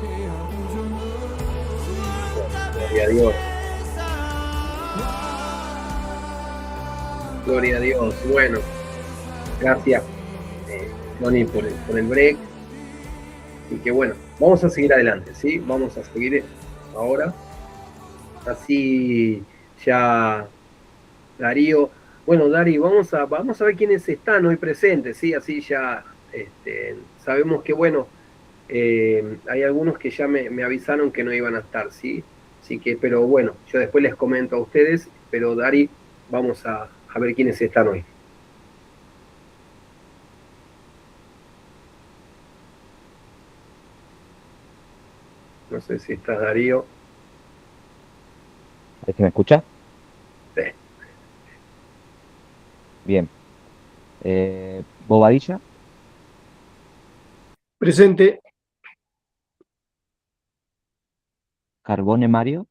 que aún yo no vi. Gloria a Dios. Gloria a Dios. Bueno, gracias, Moni, por el break. Y que bueno, vamos a seguir adelante, ¿sí? Vamos a seguir ahora. Así ya, Darío. Bueno, Dari, vamos a ver quiénes están hoy presentes, ¿sí? Así ya sabemos que, bueno, hay algunos que ya me avisaron que no iban a estar, ¿sí? Así que, pero bueno, yo después les comento a ustedes, pero Dari, vamos a ver quiénes están hoy. No sé si está Darío. ¿Me escucha? Sí. Bien. Bobadilla, Presente. Carbone Mario,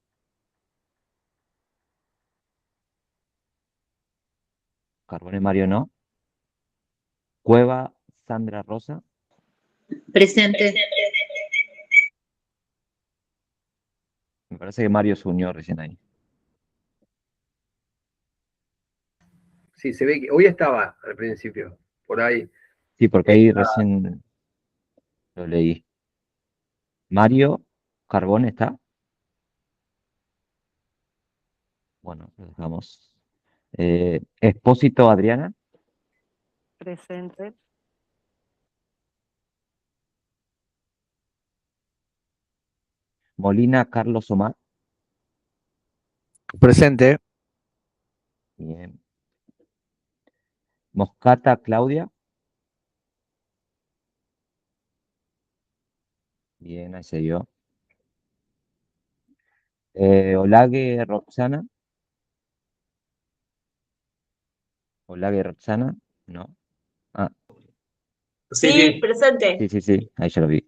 Carbone Mario no. Cueva Sandra Rosa, Presente. me parece que Mario se unió recién ahí. Sí, se ve que hoy estaba al principio, por ahí. Sí, porque ahí recién lo leí. Mario Carbone está. Bueno, lo dejamos. Expósito Adriana, Presente. Molina Carlos Omar. Presente. Bien. Moscata Claudia. Bien, ahí se dio. Olague Roxana. Olague Roxana, no. Ah, Sí, presente. sí, ahí ya lo vi.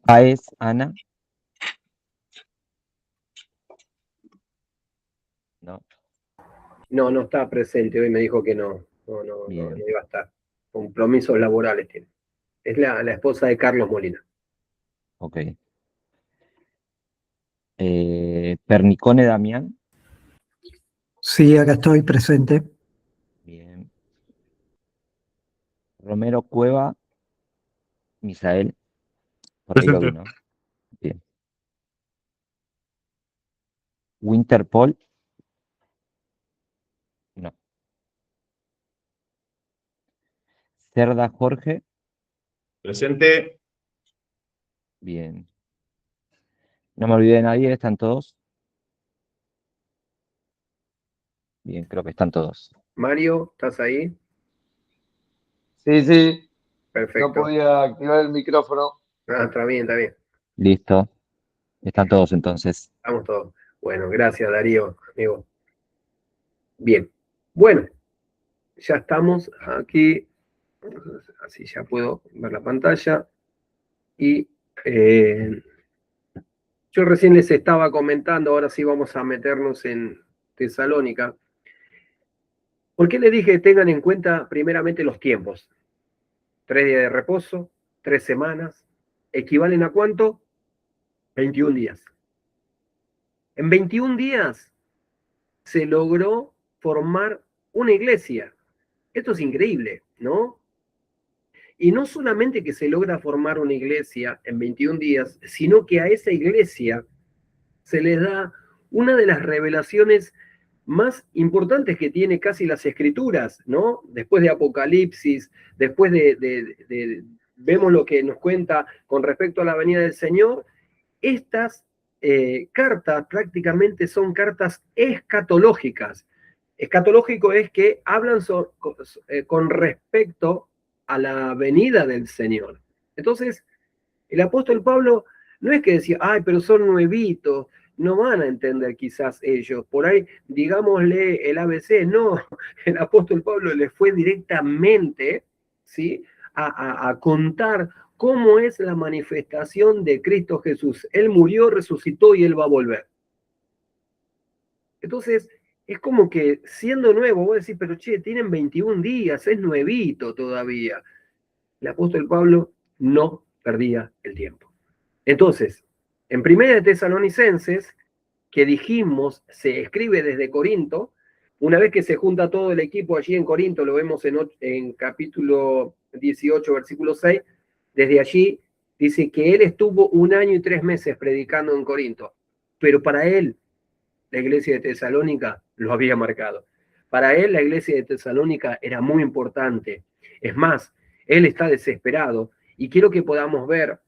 Páez Ana, no. No, no está presente, hoy me dijo que no Bien. iba a estar. Compromisos laborales tiene. Es la esposa de Carlos Molina. Ok. Pernicone Damián, Sí, acá estoy presente. bien. Romero Cueva, Misael, por ahí lo vi, Presente. ¿no? Bien. Winterpol, no. Cerda Jorge, Presente. bien. No me olvidé de nadie, ¿están todos? Bien, creo que están todos. Mario, ¿estás ahí? Sí, sí, no Perfecto. podía activar el micrófono. Ah, está bien, está bien. Listo. Están todos entonces. Estamos todos. Bueno, gracias Darío, amigo. Bien. Bueno, ya estamos aquí. Así ya puedo ver la pantalla. Y yo recién les estaba comentando, ahora sí vamos a meternos en Tesalónica. ¿Por qué les dije que tengan en cuenta primeramente los tiempos? 3 días de reposo, 3 semanas, ¿equivalen a cuánto? 21 días. En 21 días se logró formar una iglesia. Esto es increíble, ¿no? Y no solamente que se logra formar una iglesia en 21 días, sino que a esa iglesia se les da una de las revelaciones más importantes que tiene casi las escrituras, ¿no? Después de Apocalipsis, después vemos lo que nos cuenta con respecto a la venida del Señor, estas cartas prácticamente son cartas escatológicas. Escatológico es que hablan con respecto a la venida del Señor. Entonces, el apóstol Pablo no es que decía, ay, pero son nuevitos, no van a entender quizás ellos. Por ahí, digámosle el ABC, no, el apóstol Pablo le fue directamente, ¿sí? a contar cómo es la manifestación de Cristo Jesús. Él murió, resucitó y él va a volver. Entonces, es como que siendo nuevo, vos decís, pero che, tienen 21 días, es nuevito todavía. El apóstol Pablo no perdía el tiempo. Entonces, en Primera de Tesalonicenses, que dijimos se escribe desde Corinto, una vez que se junta todo el equipo allí en Corinto, lo vemos en capítulo 18, versículo 6, desde allí dice que él estuvo 1 año y 3 meses predicando en Corinto, pero para él la iglesia de Tesalónica lo había marcado. Para él la iglesia de Tesalónica era muy importante. Es más, él está desesperado y quiero que podamos ver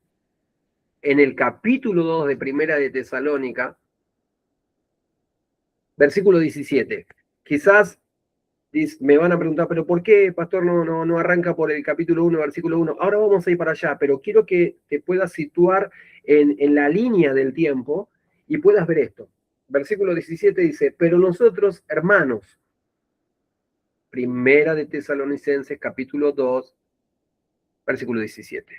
en el capítulo 2 de Primera de Tesalónica, versículo 17. Quizás me van a preguntar, pero ¿por qué, pastor, no arranca por el capítulo 1, versículo 1? Ahora vamos a ir para allá, pero quiero que te puedas situar en la línea del tiempo y puedas ver esto. Versículo 17 dice, pero nosotros, hermanos, Primera de Tesalonicenses, capítulo 2, versículo 17.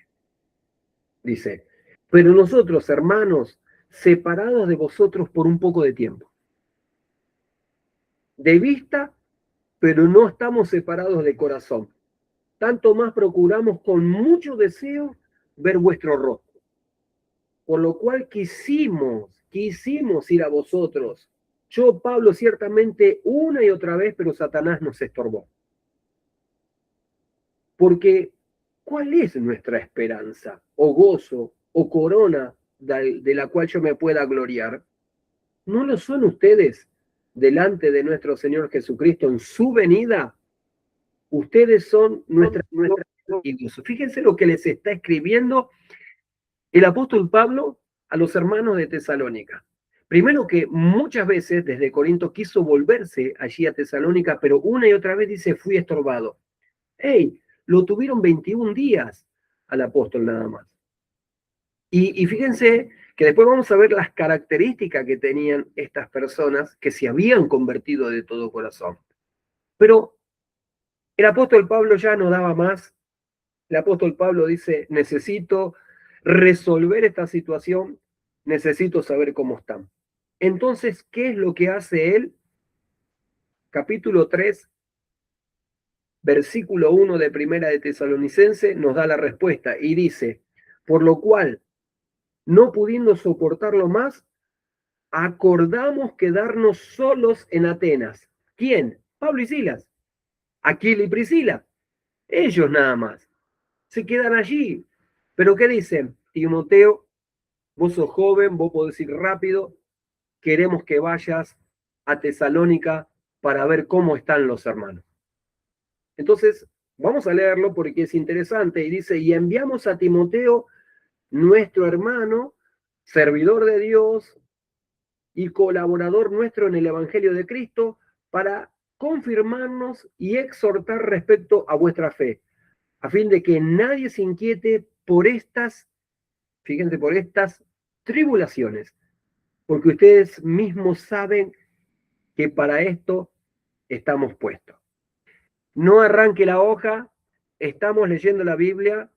Dice, pero nosotros, hermanos, separados de vosotros por un poco de tiempo, de vista, pero no estamos separados de corazón. Tanto más procuramos con mucho deseo ver vuestro rostro. Por lo cual quisimos ir a vosotros. Yo, Pablo, ciertamente una y otra vez, pero Satanás nos estorbó. Porque, ¿cuál es nuestra esperanza, o gozo, o corona de la cual yo me pueda gloriar? ¿No lo son ustedes delante de nuestro Señor Jesucristo en su venida? Ustedes son nuestra gozo. Fíjense lo que les está escribiendo el apóstol Pablo a los hermanos de Tesalónica. Primero que muchas veces desde Corinto quiso volverse allí a Tesalónica, pero una y otra vez dice, fui estorbado. ¡Ey! Lo tuvieron 21 días al apóstol nada más. Y fíjense que después vamos a ver las características que tenían estas personas que se habían convertido de todo corazón. Pero el apóstol Pablo ya no daba más. El apóstol Pablo dice, necesito resolver esta situación, necesito saber cómo están. Entonces, ¿qué es lo que hace él? Capítulo 3, versículo 1 de Primera de Tesalonicense nos da la respuesta y dice, por lo cual, no pudiendo soportarlo más, acordamos quedarnos solos en Atenas. ¿Quién? Pablo y Silas. Aquila y Priscila. Ellos nada más. Se quedan allí. ¿Pero qué dicen? Timoteo, vos sos joven, vos podés ir rápido, queremos que vayas a Tesalónica para ver cómo están los hermanos. Entonces, vamos a leerlo porque es interesante y dice, y enviamos a Timoteo, nuestro hermano, servidor de Dios y colaborador nuestro en el Evangelio de Cristo, para confirmarnos y exhortar respecto a vuestra fe, a fin de que nadie se inquiete por estas, fíjense, por estas tribulaciones, porque ustedes mismos saben que para esto estamos puestos. No arranque la hoja, estamos leyendo la Biblia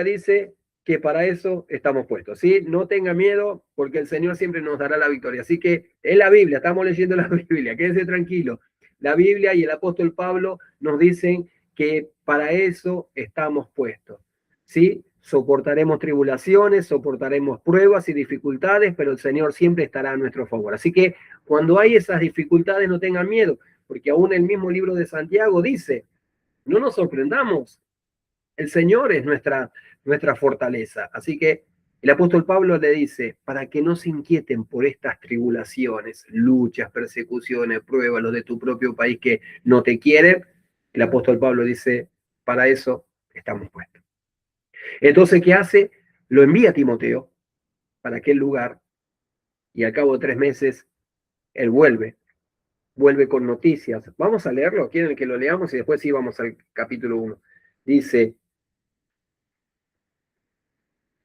dice que para eso estamos puestos, ¿sí? No tenga miedo, porque el Señor siempre nos dará la victoria. Así que es la Biblia, estamos leyendo la Biblia, quédese tranquilo. La Biblia y el apóstol Pablo nos dicen que para eso estamos puestos, ¿sí? Soportaremos tribulaciones, soportaremos pruebas y dificultades, pero el Señor siempre estará a nuestro favor. Así que cuando hay esas dificultades no tengan miedo, porque aún el mismo libro de Santiago dice, no nos sorprendamos, el Señor es nuestra fortaleza. Así que el apóstol Pablo le dice, para que no se inquieten por estas tribulaciones, luchas, persecuciones, pruebas, los de tu propio país que no te quieren, el apóstol Pablo dice, para eso estamos puestos. Entonces, ¿qué hace? Lo envía a Timoteo para aquel lugar y al cabo de 3 meses, él vuelve con noticias. Vamos a leerlo, quieren que lo leamos y después sí vamos al capítulo 1. Dice,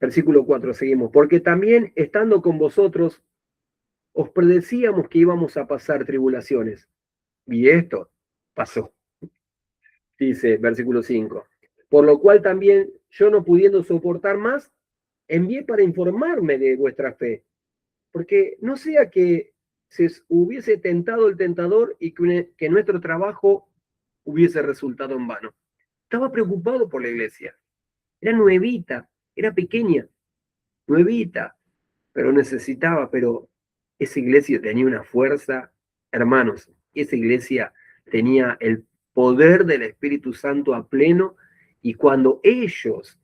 versículo 4, seguimos, porque también estando con vosotros, os predecíamos que íbamos a pasar tribulaciones. Y esto pasó. Dice, versículo 5, por lo cual también yo no pudiendo soportar más, envié para informarme de vuestra fe, porque no sea que se hubiese tentado el tentador y que nuestro trabajo hubiese resultado en vano. Estaba preocupado por la iglesia. Era nuevita, era pequeña, nuevita, pero esa iglesia tenía una fuerza, hermanos, esa iglesia tenía el poder del Espíritu Santo a pleno, y cuando ellos,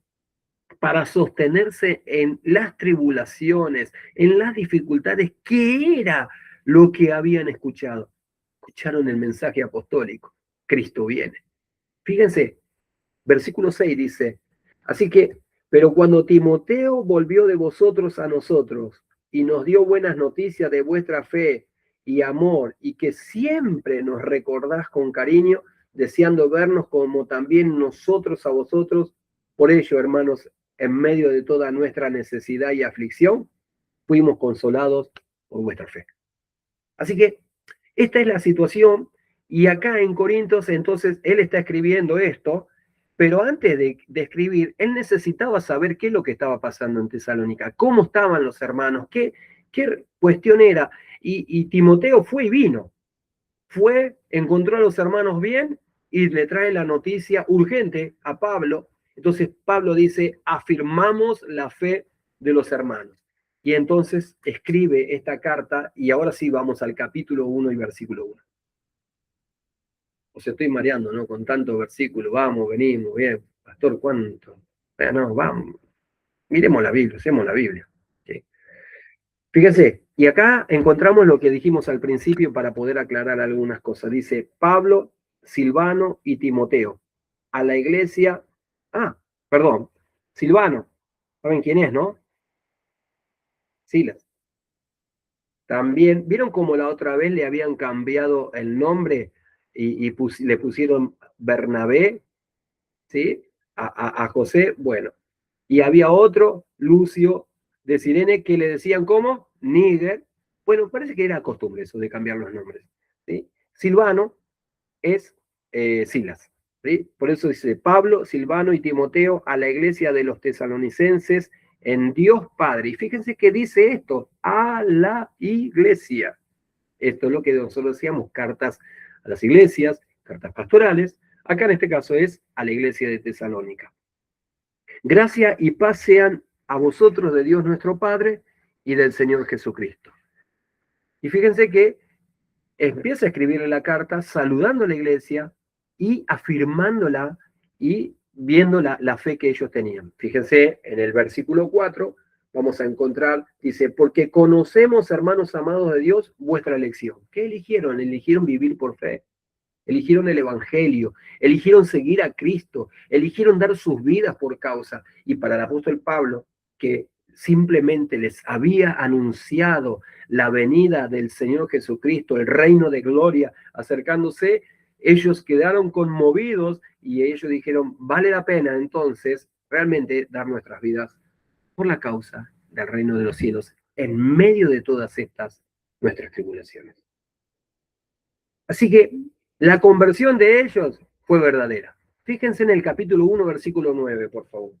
para sostenerse en las tribulaciones, en las dificultades, ¿qué era lo que habían escuchado? Escucharon el mensaje apostólico, Cristo viene. Fíjense, versículo 6 dice, así que Pero cuando Timoteo volvió de vosotros a nosotros y nos dio buenas noticias de vuestra fe y amor, y que siempre nos recordás con cariño, deseando vernos como también nosotros a vosotros, por ello, hermanos, en medio de toda nuestra necesidad y aflicción, fuimos consolados por vuestra fe. Así que esta es la situación, y acá en Corintios, entonces, él está escribiendo esto, pero antes de escribir, él necesitaba saber qué es lo que estaba pasando en Tesalónica, cómo estaban los hermanos, qué cuestión era, y Timoteo fue y vino, encontró a los hermanos bien, y le trae la noticia urgente a Pablo. Entonces Pablo dice, afirmamos la fe de los hermanos. Y entonces escribe esta carta, y ahora sí vamos al capítulo 1 y versículo 1. Os estoy mareando, ¿no? Con tanto versículo, vamos, venimos, bien, pastor, ¿cuánto? No, vamos, miremos la Biblia, hacemos la Biblia. ¿Sí? Fíjense, y acá encontramos lo que dijimos al principio para poder aclarar algunas cosas. Dice Pablo, Silvano y Timoteo, a la iglesia, Silvano, ¿saben quién es, no? Silas. También, ¿vieron cómo la otra vez le habían cambiado el nombre y le pusieron Bernabé, ¿sí? A José, bueno. Y había otro, Lucio, de Cirene, que le decían ¿cómo? Níger. Bueno, parece que era costumbre eso de cambiar los nombres, ¿sí? Silvano es Silas, ¿sí? Por eso dice Pablo, Silvano y Timoteo a la iglesia de los tesalonicenses en Dios Padre. Y fíjense que dice esto, a la iglesia. Esto es lo que nosotros decíamos, cartas a las iglesias, cartas pastorales. Acá en este caso es a la iglesia de Tesalónica. Gracia y paz sean a vosotros de Dios nuestro Padre y del Señor Jesucristo. Y fíjense que empieza a escribirle la carta saludando a la iglesia y afirmándola y viendo la fe que ellos tenían. Fíjense, en el versículo 4 vamos a encontrar, dice, porque conocemos, hermanos amados de Dios, vuestra elección. ¿Qué eligieron? Eligieron vivir por fe. Eligieron el Evangelio, eligieron seguir a Cristo, eligieron dar sus vidas por causa. Y para el apóstol Pablo, que simplemente les había anunciado la venida del Señor Jesucristo, el reino de gloria acercándose, ellos quedaron conmovidos y ellos dijeron, vale la pena entonces realmente dar nuestras vidas por la causa del reino de los cielos en medio de todas estas nuestras tribulaciones. Así que la conversión de ellos fue verdadera. Fíjense en el capítulo 1, versículo 9, por favor.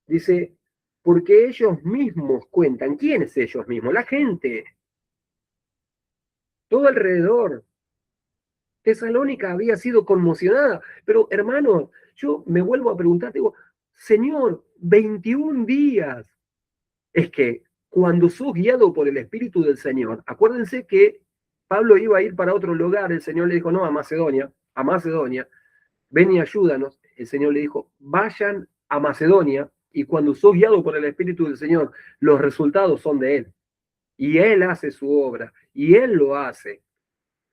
Dice, porque ellos mismos cuentan. ¿Quiénes ellos mismos? La gente. Todo alrededor. Tesalónica había sido conmocionada. Pero, hermanos, yo me vuelvo a preguntar, digo, Señor, 21 días. Es que cuando sos guiado por el Espíritu del Señor, acuérdense que Pablo iba a ir para otro lugar, el Señor le dijo, no, a Macedonia, ven y ayúdanos. El Señor le dijo, vayan a Macedonia, y cuando sos guiado por el Espíritu del Señor, los resultados son de Él. Y Él hace su obra, y Él lo hace.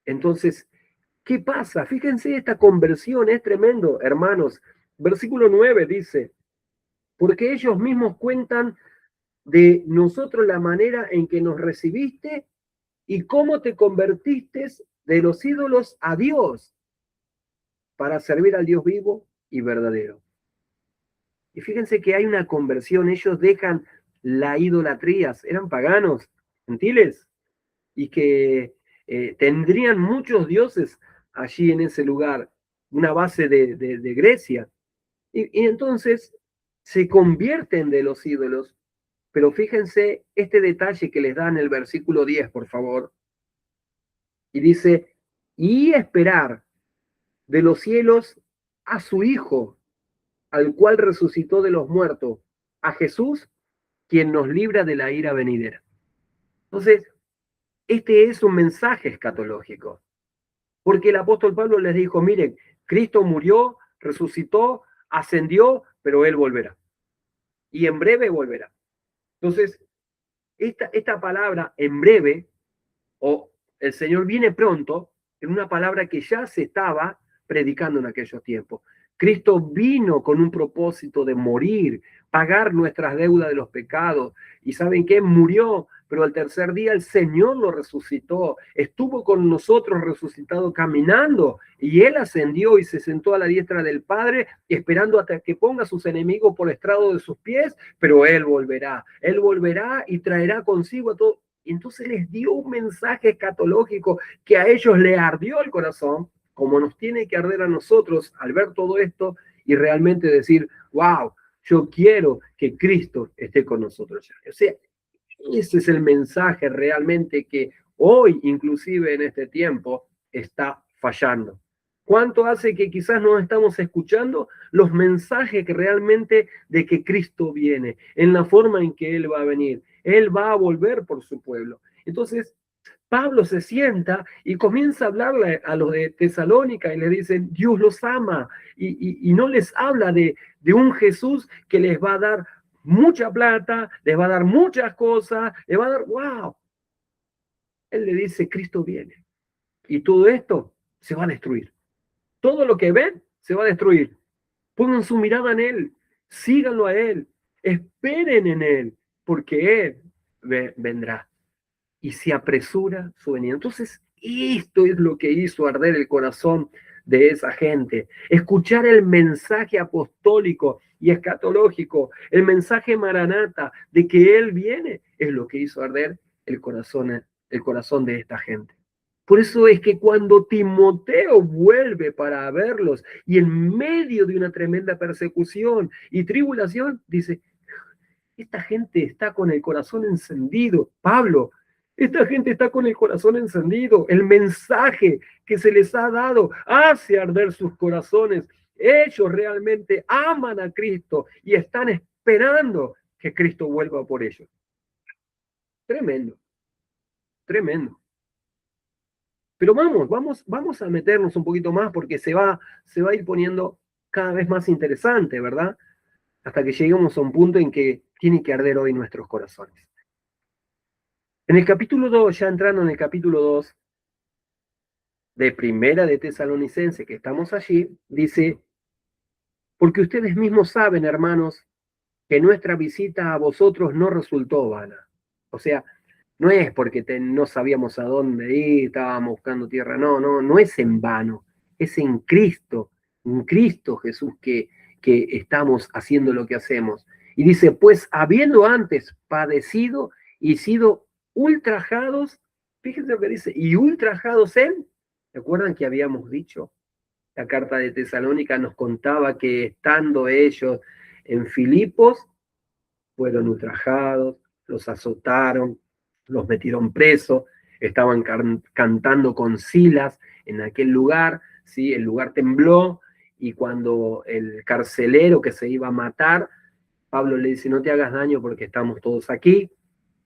Entonces, ¿qué pasa? Fíjense, esta conversión es tremendo, hermanos. Versículo 9 dice, porque ellos mismos cuentan de nosotros la manera en que nos recibiste y cómo te convertiste de los ídolos a Dios para servir al Dios vivo y verdadero. Y fíjense que hay una conversión, ellos dejan la idolatría, eran paganos, gentiles, y que tendrían muchos dioses allí en ese lugar, una base de Grecia. Y entonces se convierten de los ídolos. Pero fíjense este detalle que les da en el versículo 10, por favor. Y dice, y esperar de los cielos a su Hijo, al cual resucitó de los muertos, a Jesús, quien nos libra de la ira venidera. Entonces, este es un mensaje escatológico. Porque el apóstol Pablo les dijo, miren, Cristo murió, resucitó, ascendió, pero Él volverá. Y en breve volverá. Entonces, esta palabra en breve, o el Señor viene pronto, es una palabra que ya se estaba predicando en aquellos tiempos. Cristo vino con un propósito de morir, pagar nuestras deudas de los pecados. ¿Y saben qué? Murió, pero al tercer día el Señor lo resucitó. Estuvo con nosotros resucitado caminando y Él ascendió y se sentó a la diestra del Padre, esperando hasta que ponga a sus enemigos por estrado de sus pies, pero Él volverá y traerá consigo a todos. Y entonces les dio un mensaje escatológico que a ellos le ardió el corazón, como nos tiene que arder a nosotros al ver todo esto y realmente decir, wow, yo quiero que Cristo esté con nosotros. O sea, ese es el mensaje realmente que hoy, inclusive en este tiempo, está fallando. ¿Cuánto hace que quizás no estamos escuchando los mensajes que realmente de que Cristo viene, en la forma en que Él va a venir? Él va a volver por su pueblo. Entonces, Pablo se sienta y comienza a hablarle a los de Tesalónica y le dicen, Dios los ama, y no les habla de un Jesús que les va a dar mucha plata, les va a dar muchas cosas, les va a dar, wow. Él le dice, Cristo viene. Y todo esto se va a destruir. Todo lo que ven se va a destruir. Pongan su mirada en Él, síganlo a Él, esperen en Él, porque Él vendrá y se apresura su venida. Entonces, esto es lo que hizo arder el corazón de esa gente. Escuchar el mensaje apostólico y escatológico, el mensaje maranata de que Él viene, es lo que hizo arder el corazón de esta gente. Por eso es que cuando Timoteo vuelve para verlos y en medio de una tremenda persecución y tribulación, dice, esta gente está con el corazón encendido. Pablo, esta gente está con el corazón encendido. El mensaje que se les ha dado hace arder sus corazones. Ellos realmente aman a Cristo y están esperando que Cristo vuelva por ellos. Tremendo, tremendo. Pero vamos a meternos un poquito más porque se va a ir poniendo cada vez más interesante, ¿verdad? Hasta que lleguemos a un punto en que tiene que arder hoy nuestros corazones. En el capítulo 2, ya entrando en el capítulo 2 de Primera de Tesalonicense, que estamos allí, dice, porque ustedes mismos saben, hermanos, que nuestra visita a vosotros no resultó vana. O sea, no es porque no sabíamos a dónde ir, estábamos buscando tierra, no es en vano, es en Cristo Jesús que estamos haciendo lo que hacemos. Y dice, pues habiendo antes padecido y sido ultrajados, fíjense lo que dice, y ultrajados ¿recuerdan que habíamos dicho? La carta de Tesalónica nos contaba que estando ellos en Filipos, fueron ultrajados, los azotaron, los metieron presos, estaban cantando con Silas en aquel lugar, ¿sí? El lugar tembló, y cuando el carcelero que se iba a matar, Pablo le dice, no te hagas daño porque estamos todos aquí.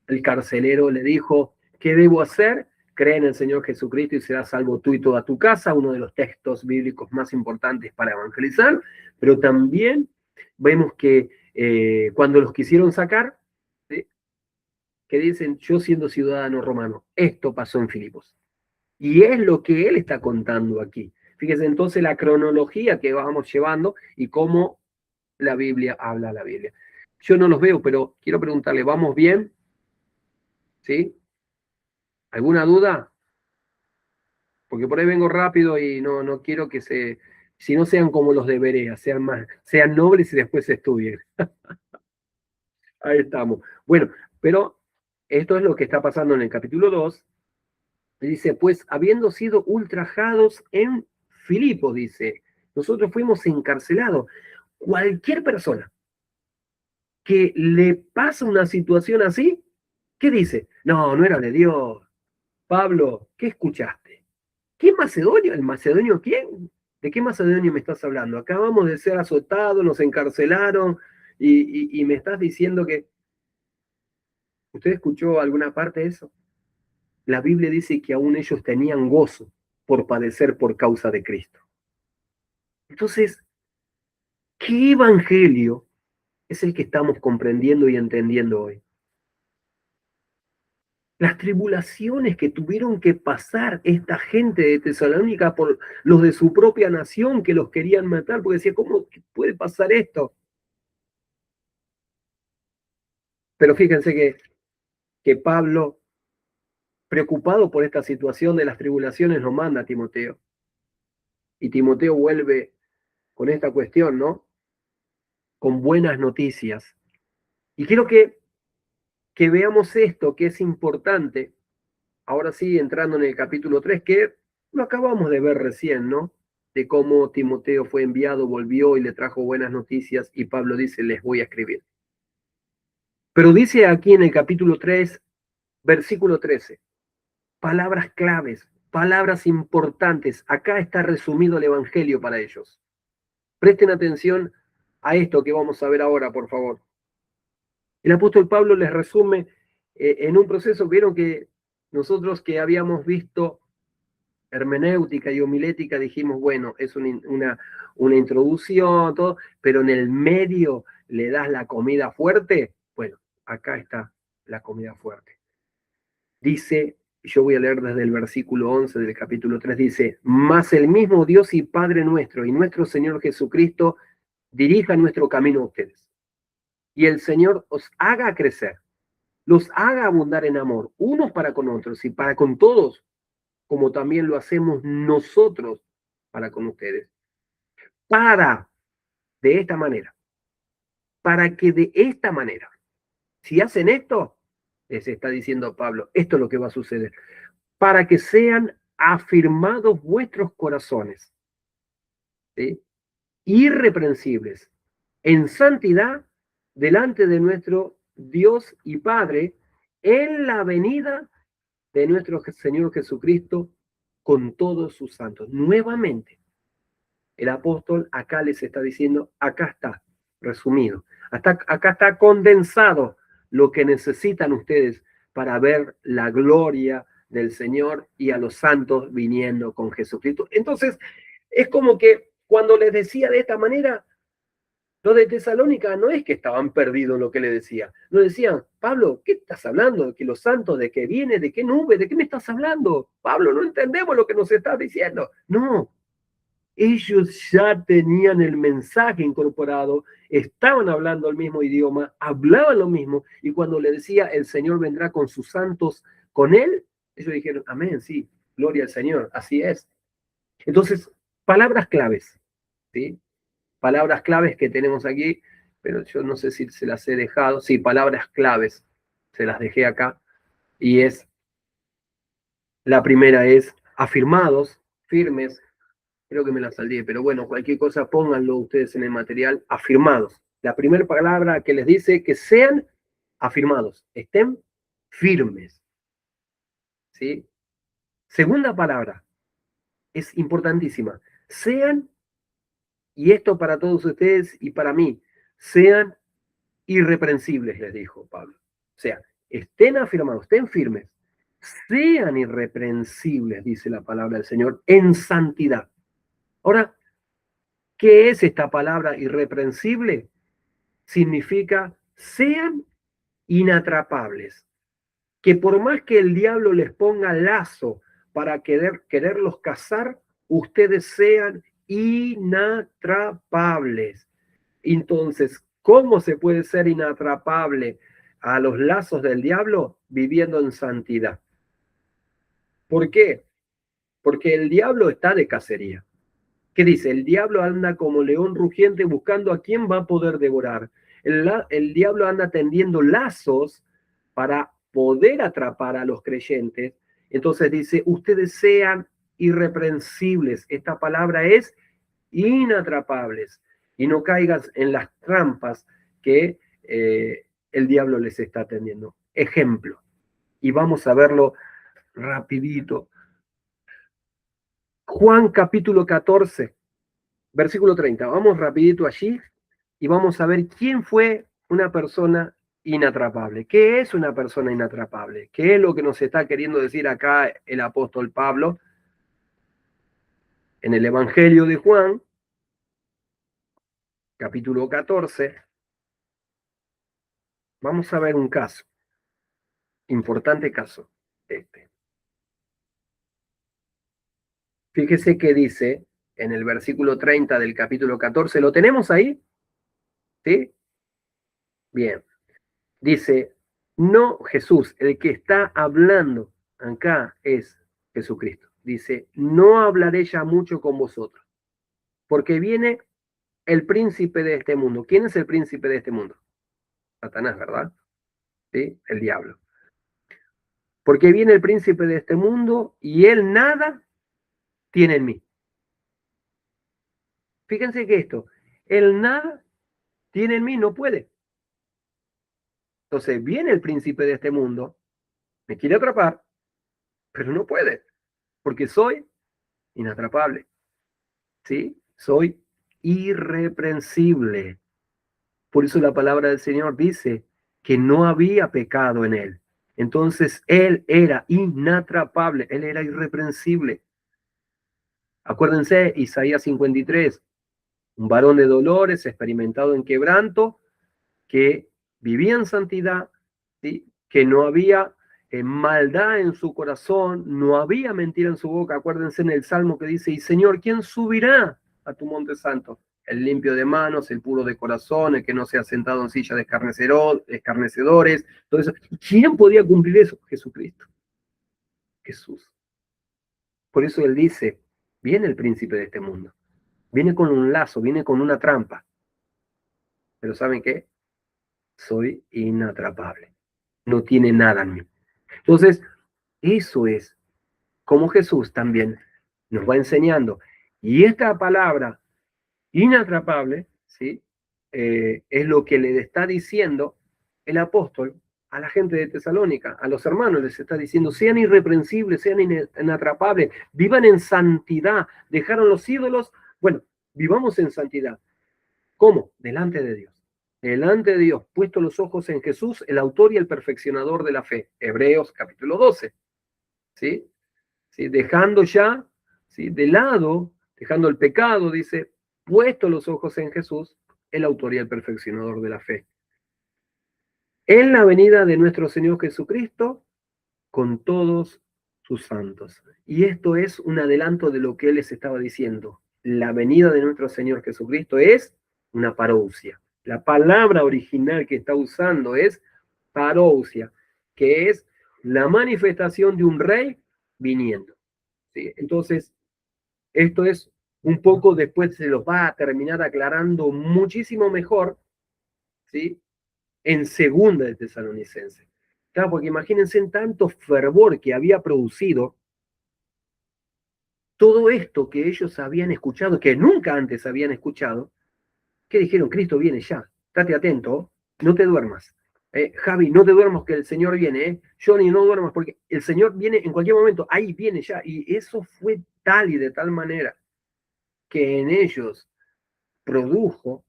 El carcelero le dijo, ¿qué debo hacer? Cree en el Señor Jesucristo y serás salvo tú y toda tu casa, uno de los textos bíblicos más importantes para evangelizar, pero también vemos que cuando los quisieron sacar, ¿sí? Que dicen, yo siendo ciudadano romano, esto pasó en Filipos. Y es lo que él está contando aquí. Fíjense entonces la cronología que vamos llevando y cómo la Biblia habla la Biblia. Yo no los veo, pero quiero preguntarle, ¿vamos bien? ¿Sí? ¿Alguna duda? Porque por ahí vengo rápido y no quiero que si no sean como los de Berea, sean nobles y después estudien. Ahí estamos. Bueno, pero esto es lo que está pasando en el capítulo 2. Dice, pues habiendo sido ultrajados en Filipos, dice, nosotros fuimos encarcelados. Cualquier persona que le pasa una situación así, ¿qué dice? No era de Dios. Pablo, ¿qué escuchaste? ¿Qué macedonio? ¿El macedonio quién? ¿De qué macedonio me estás hablando? Acabamos de ser azotados, nos encarcelaron y me estás diciendo que... ¿Usted escuchó alguna parte de eso? La Biblia dice que aún ellos tenían gozo por padecer por causa de Cristo. Entonces, ¿qué evangelio es el que estamos comprendiendo y entendiendo hoy? las tribulaciones que tuvieron que pasar esta gente de Tesalónica por los de su propia nación que los querían matar, porque decía, ¿cómo puede pasar esto? Pero fíjense que Pablo, preocupado por esta situación de las tribulaciones, lo manda a Timoteo. Y Timoteo vuelve con esta cuestión, ¿no? Con buenas noticias. Y quiero que veamos esto, que es importante, ahora sí, entrando en el capítulo 3, que lo acabamos de ver recién, ¿no? De cómo Timoteo fue enviado, volvió y le trajo buenas noticias, y Pablo dice, les voy a escribir. Pero dice aquí en el capítulo 3, versículo 13, palabras claves, palabras importantes. Acá está resumido el Evangelio para ellos. Presten atención a esto que vamos a ver ahora, por favor. El apóstol Pablo les resume en un proceso. Vieron que nosotros que habíamos visto hermenéutica y homilética dijimos, bueno, es una introducción, todo, pero en el medio le das la comida fuerte. Bueno, acá está la comida fuerte. Dice, yo voy a leer desde el versículo 11 del capítulo 3, dice, mas el mismo Dios y Padre nuestro y nuestro Señor Jesucristo dirija nuestro camino a ustedes. Y el Señor os haga crecer, los haga abundar en amor, unos para con otros y para con todos, como también lo hacemos nosotros para con ustedes. De esta manera, para que de esta manera, si hacen esto, les está diciendo Pablo, esto es lo que va a suceder, para que sean afirmados vuestros corazones, ¿sí? Irreprensibles, en santidad, delante de nuestro Dios y Padre, en la venida de nuestro Señor Jesucristo con todos sus santos. Nuevamente, el apóstol acá les está diciendo, acá está resumido, acá está condensado lo que necesitan ustedes para ver la gloria del Señor y a los santos viniendo con Jesucristo. Entonces, es como que cuando les decía de esta manera, los de Tesalónica no es que estaban perdidos en lo que le decía. No decían, Pablo, ¿qué estás hablando? ¿De que los santos, de qué viene, de qué nube, de qué me estás hablando? Pablo, no entendemos lo que nos estás diciendo. No, ellos ya tenían el mensaje incorporado, estaban hablando el mismo idioma, hablaban lo mismo, y cuando le decía, el Señor vendrá con sus santos, con él, ellos dijeron, amén, sí, gloria al Señor, así es. Entonces, palabras claves, ¿sí? Palabras claves que tenemos aquí, pero yo no sé si se las he dejado. Sí, palabras claves, se las dejé acá. Y la primera es afirmados, firmes. Creo que me la salí, pero bueno, cualquier cosa pónganlo ustedes en el material. Afirmados. La primera palabra que les dice que sean afirmados, estén firmes. ¿Sí? Segunda palabra, es importantísima. Sean, y esto para todos ustedes y para mí, sean irreprensibles, les dijo Pablo. O sea, estén afirmados, estén firmes, sean irreprensibles, dice la palabra del Señor, en santidad. Ahora, ¿qué es esta palabra irreprensible? Significa sean inatrapables. Que por más que el diablo les ponga lazo para quererlos cazar, ustedes sean inatrapables. Entonces, ¿cómo se puede ser inatrapable a los lazos del diablo? Viviendo en santidad. ¿Por qué? Porque el diablo está de cacería. ¿Qué dice? El diablo anda como león rugiente buscando a quién va a poder devorar. El diablo anda tendiendo lazos para poder atrapar a los creyentes. Entonces dice, ustedes sean irreprensibles. Esta palabra es inatrapables. Y no caigas en las trampas que el diablo les está tendiendo. Ejemplo. Y vamos a verlo rapidito. Juan capítulo 14, versículo 30. Vamos rapidito allí y vamos a ver quién fue una persona inatrapable. ¿Qué es una persona inatrapable? ¿Qué es lo que nos está queriendo decir acá el apóstol Pablo? En el Evangelio de Juan, capítulo 14, vamos a ver un caso. Importante caso este. Fíjese que dice en el versículo 30 del capítulo 14, ¿lo tenemos ahí? ¿Sí? Bien. Dice, no Jesús, el que está hablando acá es Jesucristo. Dice, no hablaré ya mucho con vosotros, porque viene el príncipe de este mundo. ¿Quién es el príncipe de este mundo? Satanás, ¿verdad? ¿Sí? El diablo. Porque viene el príncipe de este mundo y él nada tiene en mí. Fíjense que esto, él nada tiene en mí, no puede. Entonces viene el príncipe de este mundo, me quiere atrapar, pero no puede, porque soy inatrapable. ¿Sí? Soy irreprensible. Por eso la palabra del Señor dice que no había pecado en él. Entonces él era inatrapable, él era irreprensible. Acuérdense, Isaías 53, un varón de dolores, experimentado en quebranto, que vivía en santidad, ¿sí? Que no había maldad en su corazón, no había mentira en su boca. Acuérdense en el Salmo que dice, y Señor, ¿quién subirá a tu monte santo? El limpio de manos, el puro de corazón, el que no se ha sentado en silla de escarnecedores, todo eso. ¿Quién podía cumplir eso? Jesucristo. Jesús. Por eso él dice, viene el príncipe de este mundo, viene con un lazo, viene con una trampa. Pero ¿saben qué? Soy inatrapable. No tiene nada en mí. Entonces, eso es como Jesús también nos va enseñando. Y esta palabra, inatrapable, ¿sí? Es lo que le está diciendo el apóstol a la gente de Tesalónica, a los hermanos les está diciendo, sean irreprensibles, sean inatrapables, vivan en santidad, dejaron los ídolos, bueno, vivamos en santidad. ¿Cómo? Delante de Dios. Delante de Dios, puesto los ojos en Jesús, el autor y el perfeccionador de la fe. Hebreos capítulo 12. ¿Sí? ¿Sí? Dejando ya, ¿sí? De lado, dejando el pecado, dice, puesto los ojos en Jesús, el autor y el perfeccionador de la fe. En la venida de nuestro Señor Jesucristo, con todos sus santos. Y esto es un adelanto de lo que él les estaba diciendo. La venida de nuestro Señor Jesucristo es una parousia. La palabra original que está usando es parousia, que es la manifestación de un rey viniendo. ¿Sí? Entonces, esto es un poco, después se los va a terminar aclarando muchísimo mejor, ¿sí? En segunda de Tesalonicenses. Claro, porque imagínense en tanto fervor que había producido todo esto que ellos habían escuchado, que nunca antes habían escuchado, que dijeron, Cristo viene ya, estate atento, no te duermas. Javi, no te duermas que el Señor viene. Johnny, no duermas porque el Señor viene en cualquier momento, ahí viene ya. Y eso fue tal y de tal manera que en ellos produjo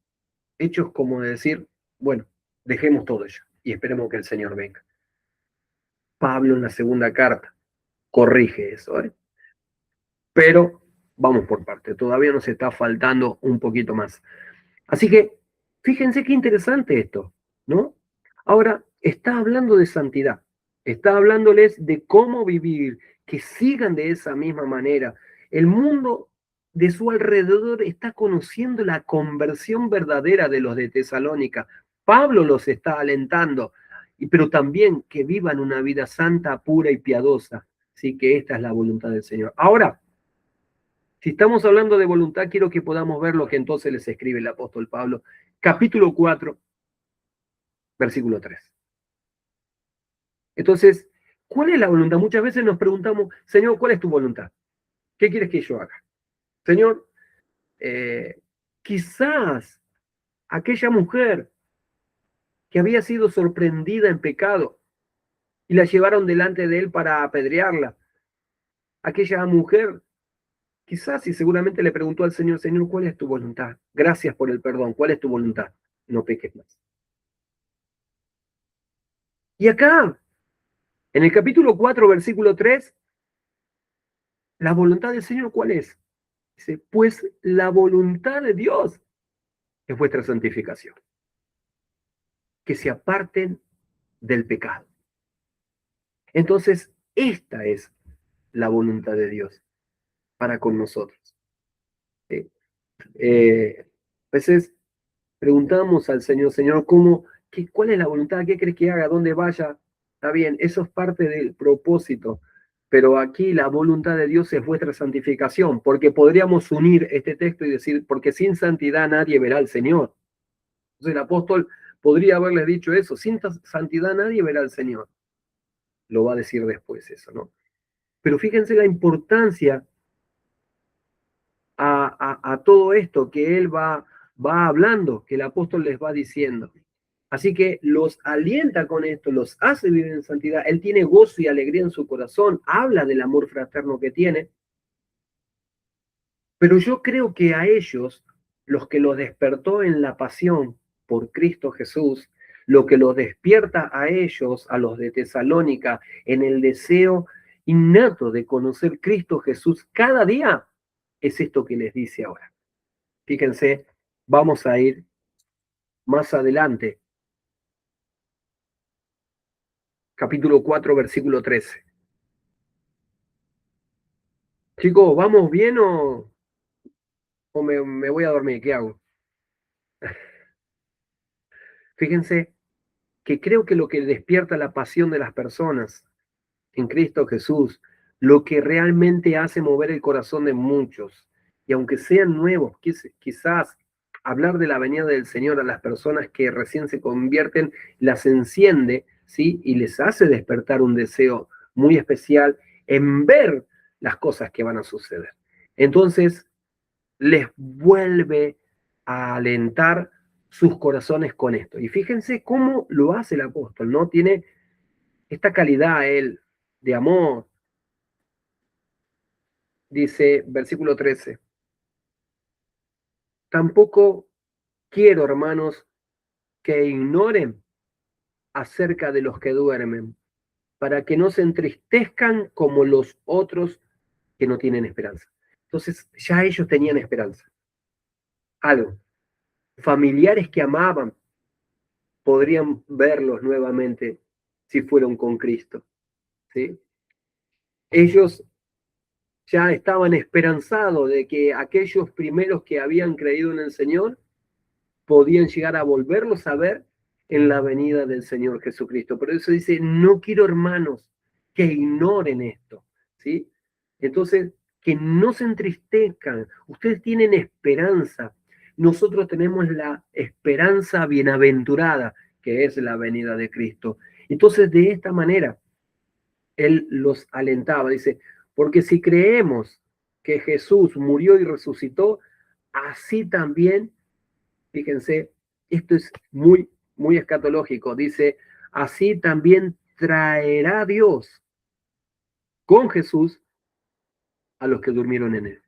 hechos como decir, bueno, dejemos todo ya y esperemos que el Señor venga. Pablo en la segunda carta corrige eso, ¿eh? Pero vamos por parte, todavía nos está faltando un poquito más. Así que fíjense qué interesante esto, ¿no? Ahora está hablando de santidad, está hablándoles de cómo vivir, que sigan de esa misma manera. El mundo de su alrededor está conociendo la conversión verdadera de los de Tesalónica. Pablo los está alentando, pero también que vivan una vida santa, pura y piadosa. Así que esta es la voluntad del Señor. Ahora, si estamos hablando de voluntad, quiero que podamos ver lo que entonces les escribe el apóstol Pablo. Capítulo 4, versículo 3. Entonces, ¿cuál es la voluntad? Muchas veces nos preguntamos, Señor, ¿cuál es tu voluntad? ¿Qué quieres que yo haga? Señor, quizás aquella mujer que había sido sorprendida en pecado y la llevaron delante de él para apedrearla. Aquella mujer, quizás y seguramente le preguntó al Señor, Señor, ¿cuál es tu voluntad? Gracias por el perdón, ¿cuál es tu voluntad? No peques más. Y acá, en el capítulo 4, versículo 3, la voluntad del Señor, ¿cuál es? Dice, pues la voluntad de Dios es vuestra santificación. Que se aparten del pecado. Entonces, esta es la voluntad de Dios para con nosotros. ¿Sí? A veces preguntamos al Señor, Señor, ¿cuál es la voluntad? ¿Qué crees que haga? ¿Dónde vaya? Está bien, eso es parte del propósito, pero aquí la voluntad de Dios es vuestra santificación, porque podríamos unir este texto y decir, porque sin santidad nadie verá al Señor. Entonces el apóstol podría haberles dicho eso, sin santidad nadie verá al Señor. Lo va a decir después eso, ¿no? Pero fíjense la importancia a todo esto que él va hablando, que el apóstol les va diciendo. Así que los alienta con esto, los hace vivir en santidad. Él tiene gozo y alegría en su corazón, habla del amor fraterno que tiene. Pero yo creo que a ellos, los que los despertó en la pasión por Cristo Jesús, lo que los despierta a ellos, a los de Tesalónica, en el deseo innato de conocer Cristo Jesús cada día, es esto que les dice ahora. Fíjense, vamos a ir más adelante. Capítulo 4, versículo 13. Chicos, ¿vamos bien o me voy a dormir? ¿Qué hago? Fíjense que creo que lo que despierta la pasión de las personas en Cristo Jesús, lo que realmente hace mover el corazón de muchos, y aunque sean nuevos, quizás hablar de la venida del Señor a las personas que recién se convierten, las enciende, ¿sí? Y les hace despertar un deseo muy especial en ver las cosas que van a suceder. Entonces, les vuelve a alentar sus corazones con esto. Y fíjense cómo lo hace el apóstol, ¿no? Tiene esta calidad, él, de amor. Dice, versículo 13, tampoco quiero, hermanos, que ignoren acerca de los que duermen, para que no se entristezcan como los otros que no tienen esperanza. Entonces, ya ellos tenían esperanza. Algo. Familiares que amaban podrían verlos nuevamente si fueron con Cristo, ¿sí? Ellos ya estaban esperanzados de que aquellos primeros que habían creído en el Señor podían llegar a volverlos a ver en la venida del Señor Jesucristo. Por eso dice, no quiero, hermanos, que ignoren esto, ¿sí? Entonces, que no se entristezcan. Ustedes tienen esperanza. Nosotros tenemos la esperanza bienaventurada, que es la venida de Cristo. Entonces, de esta manera, él los alentaba. Dice, porque si creemos que Jesús murió y resucitó, así también, fíjense, esto es muy, muy escatológico. Dice, así también traerá Dios con Jesús a los que durmieron en él.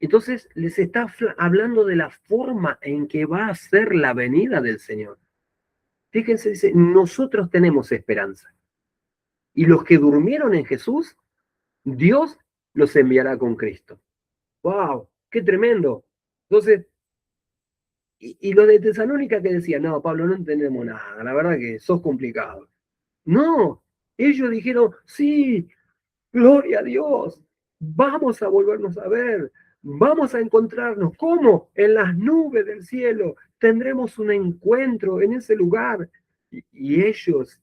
Entonces les está hablando de la forma en que va a ser la venida del Señor. Fíjense, dice, nosotros tenemos esperanza. Y los que durmieron en Jesús, Dios los enviará con Cristo. ¡Wow! ¡Qué tremendo! Entonces, y lo de Tesalónica que decía, no, Pablo, no entendemos nada, la verdad que sos complicado. No, ellos dijeron, sí, gloria a Dios, vamos a volvernos a ver, vamos a encontrarnos. ¿Cómo? En las nubes del cielo tendremos un encuentro en ese lugar. Y ellos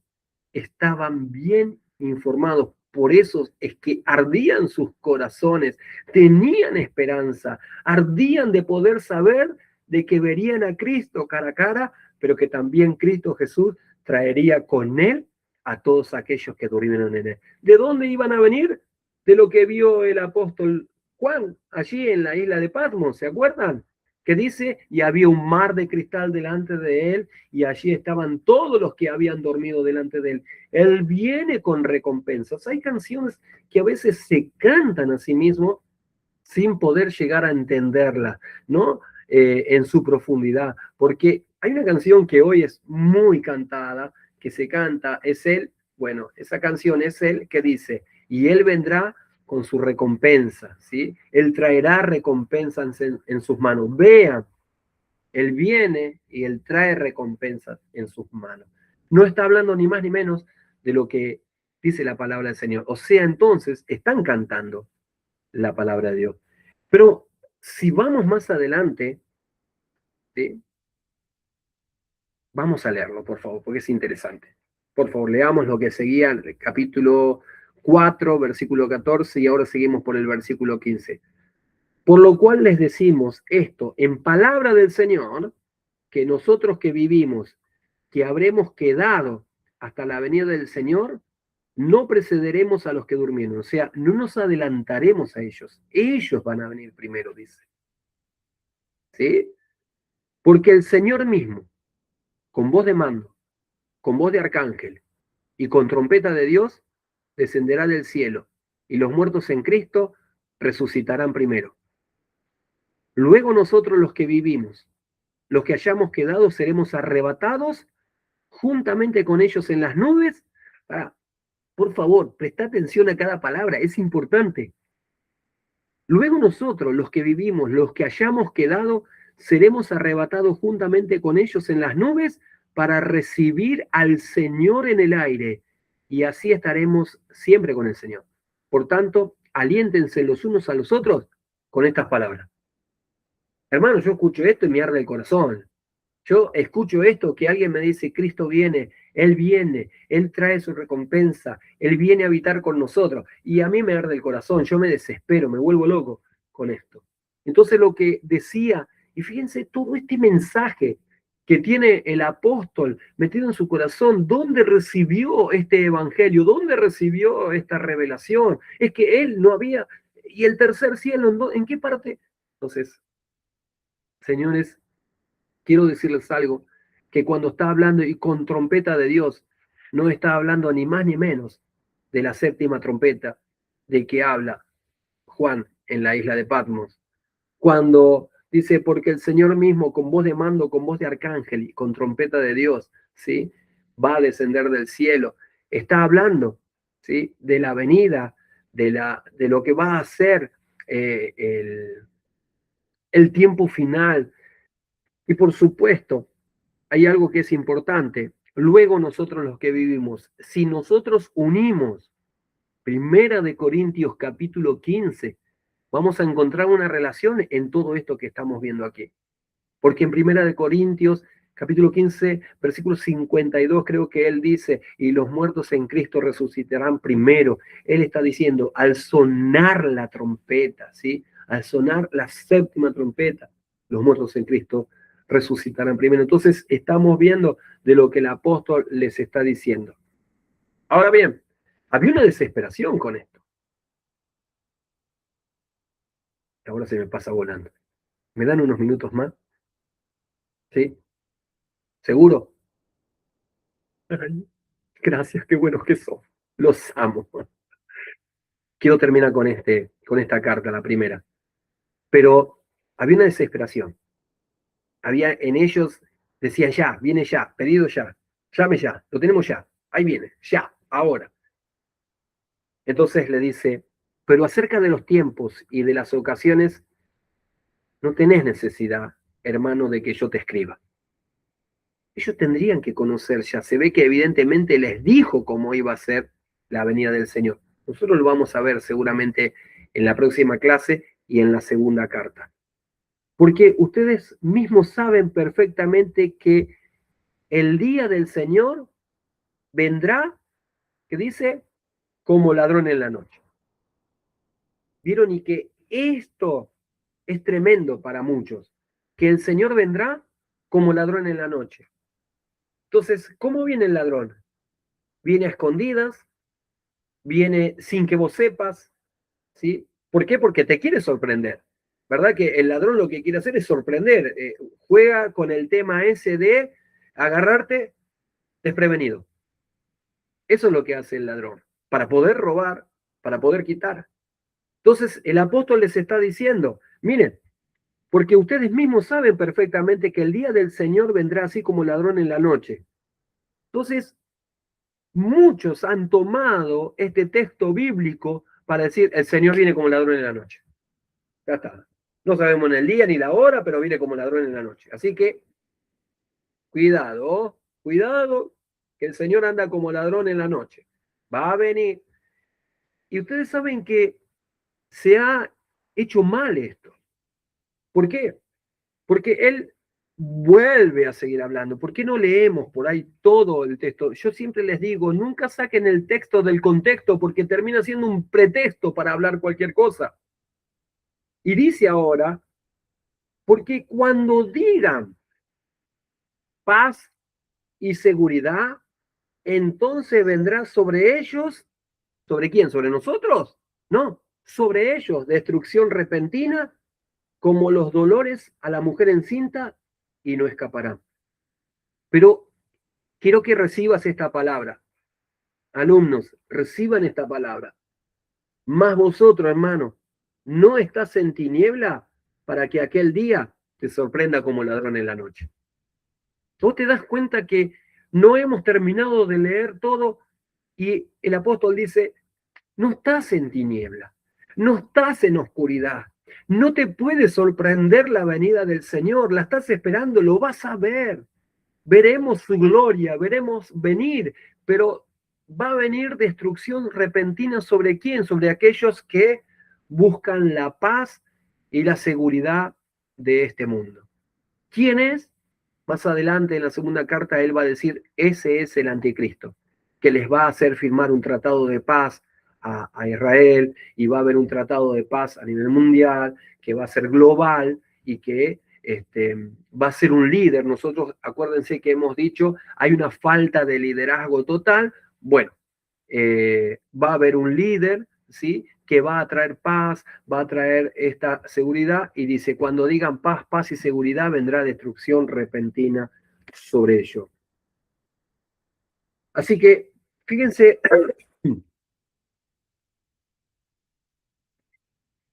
estaban bien informados. Por eso es que ardían sus corazones, tenían esperanza, ardían de poder saber de que verían a Cristo cara a cara, pero que también Cristo Jesús traería con él a todos aquellos que durmieron en él. ¿De dónde iban a venir? De lo que vio el apóstol Juan allí en la isla de Patmos, ¿se acuerdan? Que dice, y había un mar de cristal delante de él, y allí estaban todos los que habían dormido delante de él. Él viene con recompensas. Hay canciones que a veces se cantan a sí mismo sin poder llegar a entenderla, ¿no? En su profundidad, porque hay una canción que hoy es muy cantada, que se canta, es él, bueno, esa canción es él que dice, y él vendrá con su recompensa, ¿sí? Él traerá recompensas en sus manos. Vean, él viene y él trae recompensas en sus manos. No está hablando ni más ni menos de lo que dice la palabra del Señor. O sea, entonces, están cantando la palabra de Dios. Pero si vamos más adelante, ¿sí? Vamos a leerlo, por favor, porque es interesante. Por favor, leamos lo que seguía, el capítulo 4, versículo 14, y ahora seguimos por el versículo 15. Por lo cual les decimos esto, en palabra del Señor, que nosotros que vivimos, que habremos quedado hasta la venida del Señor, no precederemos a los que durmieron. O sea, no nos adelantaremos a ellos. Ellos van a venir primero, dice. ¿Sí? Porque el Señor mismo, con voz de mando, con voz de arcángel y con trompeta de Dios, descenderá del cielo, y los muertos en Cristo resucitarán primero. Luego nosotros los que vivimos, los que hayamos quedado, seremos arrebatados juntamente con ellos en las nubes. Por favor, presta atención a cada palabra, es importante. Luego nosotros, los que vivimos, los que hayamos quedado, seremos arrebatados juntamente con ellos en las nubes para recibir al Señor en el aire, y así estaremos siempre con el Señor. Por tanto, aliéntense los unos a los otros con estas palabras. Hermanos, yo escucho esto y me arde el corazón. Yo escucho esto, que alguien me dice, Cristo viene, Él trae su recompensa, Él viene a habitar con nosotros, y a mí me arde el corazón, yo me desespero, me vuelvo loco con esto. Entonces lo que decía, y fíjense todo este mensaje que tiene el apóstol metido en su corazón, ¿dónde recibió este evangelio? ¿Dónde recibió esta revelación? Es que él no había, y el tercer cielo, ¿en qué parte? Entonces, señores, quiero decirles algo, que cuando está hablando y con trompeta de Dios, no está hablando ni más ni menos de la séptima trompeta de que habla Juan en la isla de Patmos. Cuando dice, porque el Señor mismo con voz de mando, con voz de arcángel y con trompeta de Dios, ¿sí? Va a descender del cielo. Está hablando, ¿sí? De la venida, de lo que va a ser el tiempo final. Y por supuesto, hay algo que es importante. Luego nosotros los que vivimos, si nosotros unimos 1 Corintios capítulo 15, vamos a encontrar una relación en todo esto que estamos viendo aquí. Porque en 1 Corintios capítulo 15, versículo 52, creo que él dice, y los muertos en Cristo resucitarán primero. Él está diciendo, al sonar la trompeta, ¿sí? Al sonar la séptima trompeta, los muertos en Cristo resucitarán primero. Entonces estamos viendo de lo que el apóstol les está diciendo. Ahora bien, había una desesperación con esto. Ahora se me pasa volando. ¿Me dan unos minutos más? ¿Sí? ¿Seguro? Gracias, qué buenos que son. Los amo. Quiero terminar con esta carta, la primera. Pero había una desesperación. Había en ellos, decían ya, viene ya, pedido ya, llame ya, lo tenemos ya, ahí viene, ya, ahora. Entonces le dice, pero acerca de los tiempos y de las ocasiones, no tenés necesidad, hermano, de que yo te escriba. Ellos tendrían que conocer ya, se ve que evidentemente les dijo cómo iba a ser la venida del Señor. Nosotros lo vamos a ver seguramente en la próxima clase y en la segunda carta. Porque ustedes mismos saben perfectamente que el día del Señor vendrá, que dice, como ladrón en la noche. ¿Vieron? Y que esto es tremendo para muchos, que el Señor vendrá como ladrón en la noche. Entonces, ¿cómo viene el ladrón? Viene a escondidas, viene sin que vos sepas, ¿sí? ¿Por qué? Porque te quiere sorprender. ¿Verdad? Que el ladrón lo que quiere hacer es sorprender. Juega con el tema ese de agarrarte desprevenido. Eso es lo que hace el ladrón. Para poder robar, para poder quitar. Entonces, el apóstol les está diciendo, miren, porque ustedes mismos saben perfectamente que el día del Señor vendrá así como ladrón en la noche. Entonces, muchos han tomado este texto bíblico para decir, el Señor viene como ladrón en la noche. Ya está. No sabemos en el día ni la hora, pero viene como ladrón en la noche. Así que, cuidado, cuidado, que el Señor anda como ladrón en la noche. va a venir. Y ustedes saben que se ha hecho mal esto. ¿Por qué? Porque él vuelve a seguir hablando. ¿Por qué no leemos por ahí todo el texto? Yo siempre les digo, nunca saquen el texto del contexto porque termina siendo un pretexto para hablar cualquier cosa. Y dice ahora, porque cuando digan paz y seguridad, entonces vendrá sobre ellos, ¿sobre quién? ¿Sobre nosotros? No, sobre ellos, destrucción repentina, como los dolores a la mujer encinta, y no escaparán. Pero quiero que recibas esta palabra. Alumnos, reciban esta palabra. Mas vosotros, hermanos, no estás en tiniebla para que aquel día te sorprenda como ladrón en la noche. ¿Vos te das cuenta que no hemos terminado de leer todo y el apóstol dice, no estás en tiniebla, no estás en oscuridad, no te puede sorprender la venida del Señor, la estás esperando, lo vas a ver, veremos su gloria, veremos venir, pero va a venir destrucción repentina ¿sobre quién? Sobre aquellos que buscan la paz y la seguridad de este mundo. ¿Quién es? Más adelante en la segunda carta él va a decir, ese es el anticristo, que les va a hacer firmar un tratado de paz a Israel y va a haber un tratado de paz a nivel mundial, que va a ser global y que va a ser un líder. Nosotros, acuérdense que hemos dicho, hay una falta de liderazgo total. Bueno, va a haber un líder, ¿sí?, que va a traer paz, va a traer esta seguridad, y dice, cuando digan paz, paz y seguridad, vendrá destrucción repentina sobre ello. Así que, fíjense,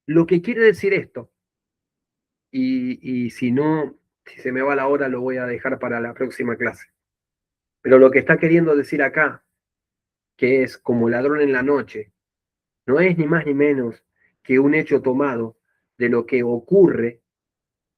lo que quiere decir esto, y si no, si se me va la hora, lo voy a dejar para la próxima clase. Pero lo que está queriendo decir acá, que es como ladrón en la noche, no es ni más ni menos que un hecho tomado de lo que ocurre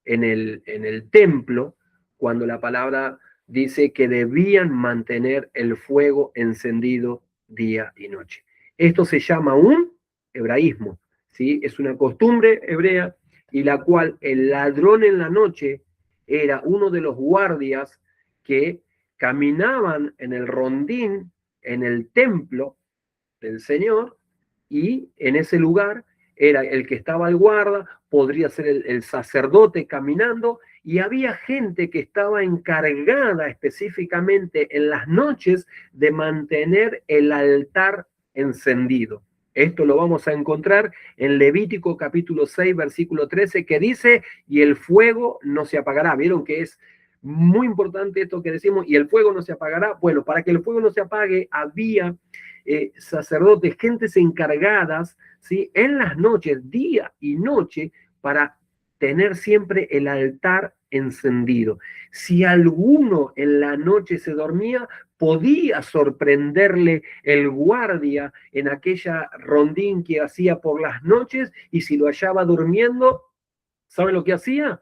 en el templo cuando la palabra dice que debían mantener el fuego encendido día y noche. Esto se llama un hebraísmo, ¿sí? Es una costumbre hebrea y la cual el ladrón en la noche era uno de los guardias que caminaban en el rondín, en el templo del Señor, y en ese lugar era el que estaba al guarda, podría ser el sacerdote caminando, y había gente que estaba encargada específicamente en las noches de mantener el altar encendido. Esto lo vamos a encontrar en Levítico capítulo 6, versículo 13, que dice, y el fuego no se apagará. ¿Vieron que es muy importante esto que decimos? Y el fuego no se apagará. Bueno, para que el fuego no se apague, había sacerdotes, gentes encargadas, ¿sí?, en las noches, día y noche, para tener siempre el altar encendido. Si alguno en la noche se dormía, podía sorprenderle el guardia en aquella rondín que hacía por las noches, y si lo hallaba durmiendo, ¿saben lo que hacía?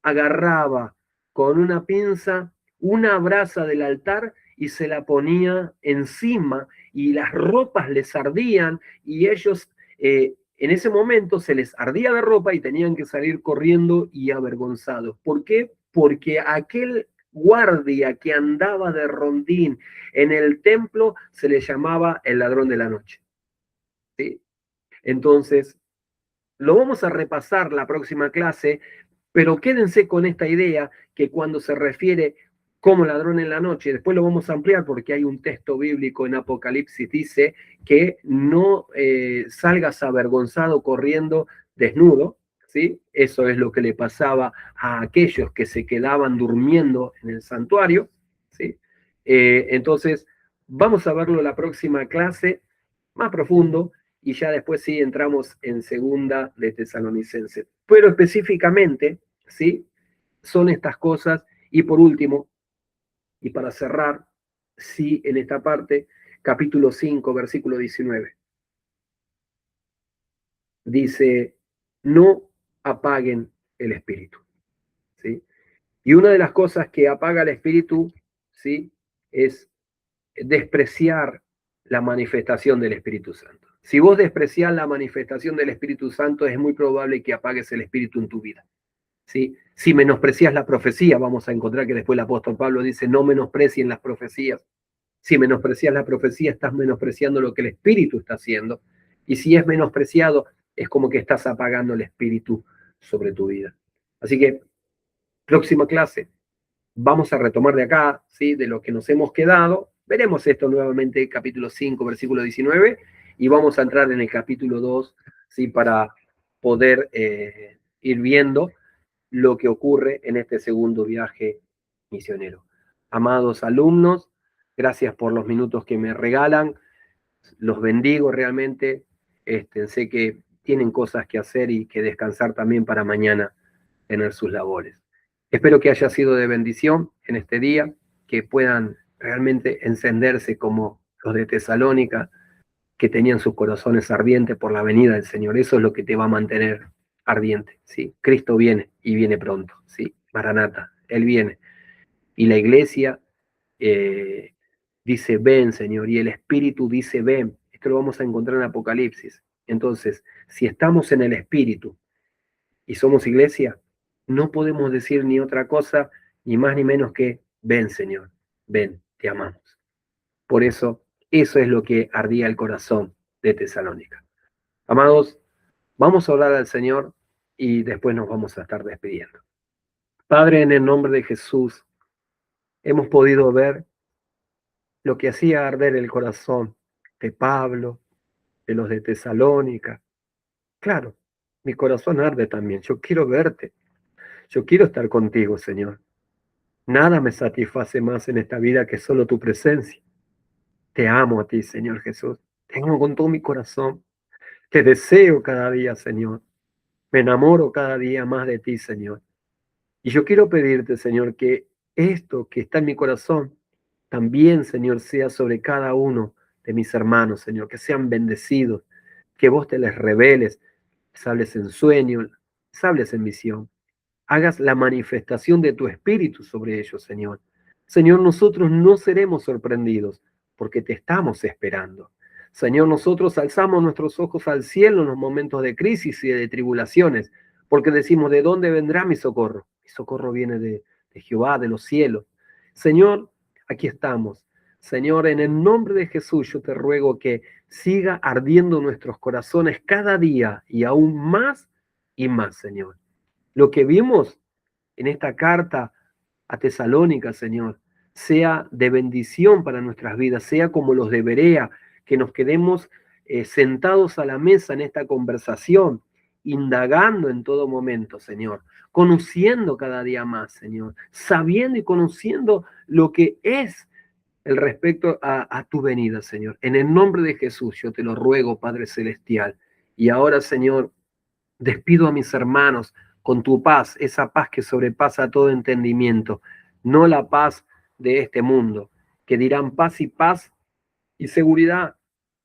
Agarraba con una pinza una brasa del altar y se la ponía encima, y las ropas les ardían, y ellos en ese momento se les ardía la ropa y tenían que salir corriendo y avergonzados. ¿Por qué? Porque aquel guardia que andaba de rondín en el templo se le llamaba el ladrón de la noche, ¿sí? Entonces, lo vamos a repasar la próxima clase, pero quédense con esta idea que cuando se refiere como ladrón en la noche, después lo vamos a ampliar porque hay un texto bíblico en Apocalipsis, dice que no salgas avergonzado corriendo desnudo, ¿sí? Eso es lo que le pasaba a aquellos que se quedaban durmiendo en el santuario, ¿sí? Entonces, vamos a verlo la próxima clase, más profundo, y ya después sí entramos en segunda de Tesalonicenses. Pero específicamente, ¿sí?, son estas cosas. Y por último, y para cerrar, sí, en esta parte, capítulo 5, versículo 19. Dice, no apaguen el espíritu, ¿sí? Y una de las cosas que apaga el espíritu, ¿sí?, es despreciar la manifestación del Espíritu Santo. Si vos despreciás la manifestación del Espíritu Santo, es muy probable que apagues el Espíritu en tu vida. ¿Sí? Si menosprecias la profecía, vamos a encontrar que después el apóstol Pablo dice, no menosprecien las profecías. Si menosprecias la profecía, estás menospreciando lo que el Espíritu está haciendo. Y si es menospreciado, es como que estás apagando el Espíritu sobre tu vida. Así que, próxima clase, vamos a retomar de acá, ¿sí? De lo que nos hemos quedado. Veremos esto nuevamente, capítulo 5, versículo 19, y vamos a entrar en el capítulo 2, ¿sí? Para poder ir viendo lo que ocurre en este segundo viaje misionero. Amados alumnos, gracias por los minutos que me regalan, los bendigo realmente, sé que tienen cosas que hacer y que descansar también para mañana tener sus labores. Espero que haya sido de bendición en este día, que puedan realmente encenderse como los de Tesalónica, que tenían sus corazones ardientes por la venida del Señor. Eso es lo que te va a mantener ardiente, ¿sí? Cristo viene y viene pronto, ¿sí? Maranata, Él viene. Y la iglesia dice, ven, Señor, y el Espíritu dice, ven. Esto lo vamos a encontrar en Apocalipsis. Entonces, si estamos en el Espíritu y somos iglesia, no podemos decir ni otra cosa, ni más ni menos que, ven, Señor, ven, te amamos. Por eso, eso es lo que ardía el corazón de Tesalónica. Amados, vamos a orar al Señor y después nos vamos a estar despidiendo. Padre, en el nombre de Jesús, hemos podido ver lo que hacía arder el corazón de Pablo, de los de Tesalónica. Claro, mi corazón arde también. Yo quiero verte. Yo quiero estar contigo, Señor. Nada me satisface más en esta vida que solo tu presencia. Te amo a ti, Señor Jesús. Te amo con todo mi corazón. Te deseo cada día, Señor. Me enamoro cada día más de ti, Señor. Y yo quiero pedirte, Señor, que esto que está en mi corazón también, Señor, sea sobre cada uno de mis hermanos, Señor, que sean bendecidos, que vos te les reveles, les hables en sueño, les hables en visión. Hagas la manifestación de tu espíritu sobre ellos, Señor. Señor, nosotros no seremos sorprendidos porque te estamos esperando. Señor, nosotros alzamos nuestros ojos al cielo en los momentos de crisis y de tribulaciones, porque decimos, ¿de dónde vendrá mi socorro? Mi socorro viene de Jehová, de los cielos. Señor, aquí estamos. Señor, en el nombre de Jesús, yo te ruego que siga ardiendo nuestros corazones cada día y aún más y más, Señor. Lo que vimos en esta carta a Tesalónica, Señor, sea de bendición para nuestras vidas, sea como los de Berea, que nos quedemos sentados a la mesa en esta conversación, indagando en todo momento, Señor, conociendo cada día más, Señor, sabiendo y conociendo lo que es el respecto a tu venida, Señor. En el nombre de Jesús, yo te lo ruego, Padre Celestial. Y ahora, Señor, despido a mis hermanos con tu paz, esa paz que sobrepasa todo entendimiento, no la paz de este mundo, que dirán paz y seguridad,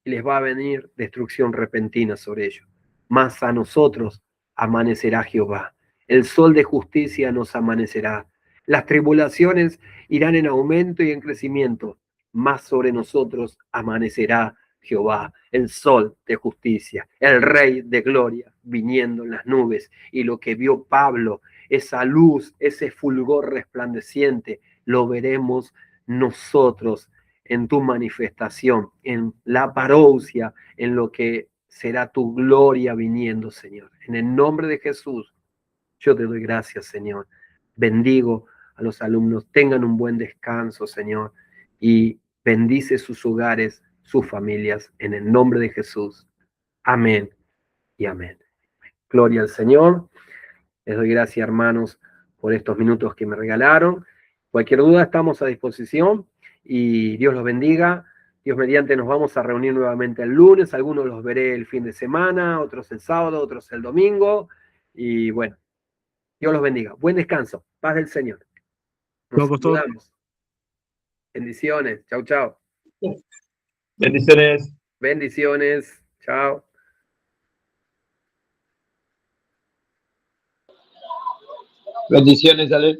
y les va a venir destrucción repentina sobre ellos. Mas a nosotros amanecerá Jehová. El sol de justicia nos amanecerá. Las tribulaciones irán en aumento y en crecimiento, mas sobre nosotros amanecerá Jehová, el sol de justicia, el Rey de gloria, viniendo en las nubes. Y lo que vio Pablo, esa luz, ese fulgor resplandeciente, lo veremos nosotros en tu manifestación, en la parousia, en lo que será tu gloria viniendo, Señor. En el nombre de Jesús, yo te doy gracias, Señor. Bendigo a los alumnos, tengan un buen descanso, Señor, y bendice sus hogares, sus familias, en el nombre de Jesús. Amén y amén. Gloria al Señor. Les doy gracias, hermanos, por estos minutos que me regalaron. Cualquier duda, estamos a disposición y Dios los bendiga. Dios mediante, nos vamos a reunir nuevamente el lunes. Algunos los veré el fin de semana, otros el sábado, otros el domingo. Y bueno, Dios los bendiga. Buen descanso. Paz del Señor. Nos saludamos. Bendiciones. Chau, chau. Bendiciones. Bendiciones. Chao. Bendiciones, Ale.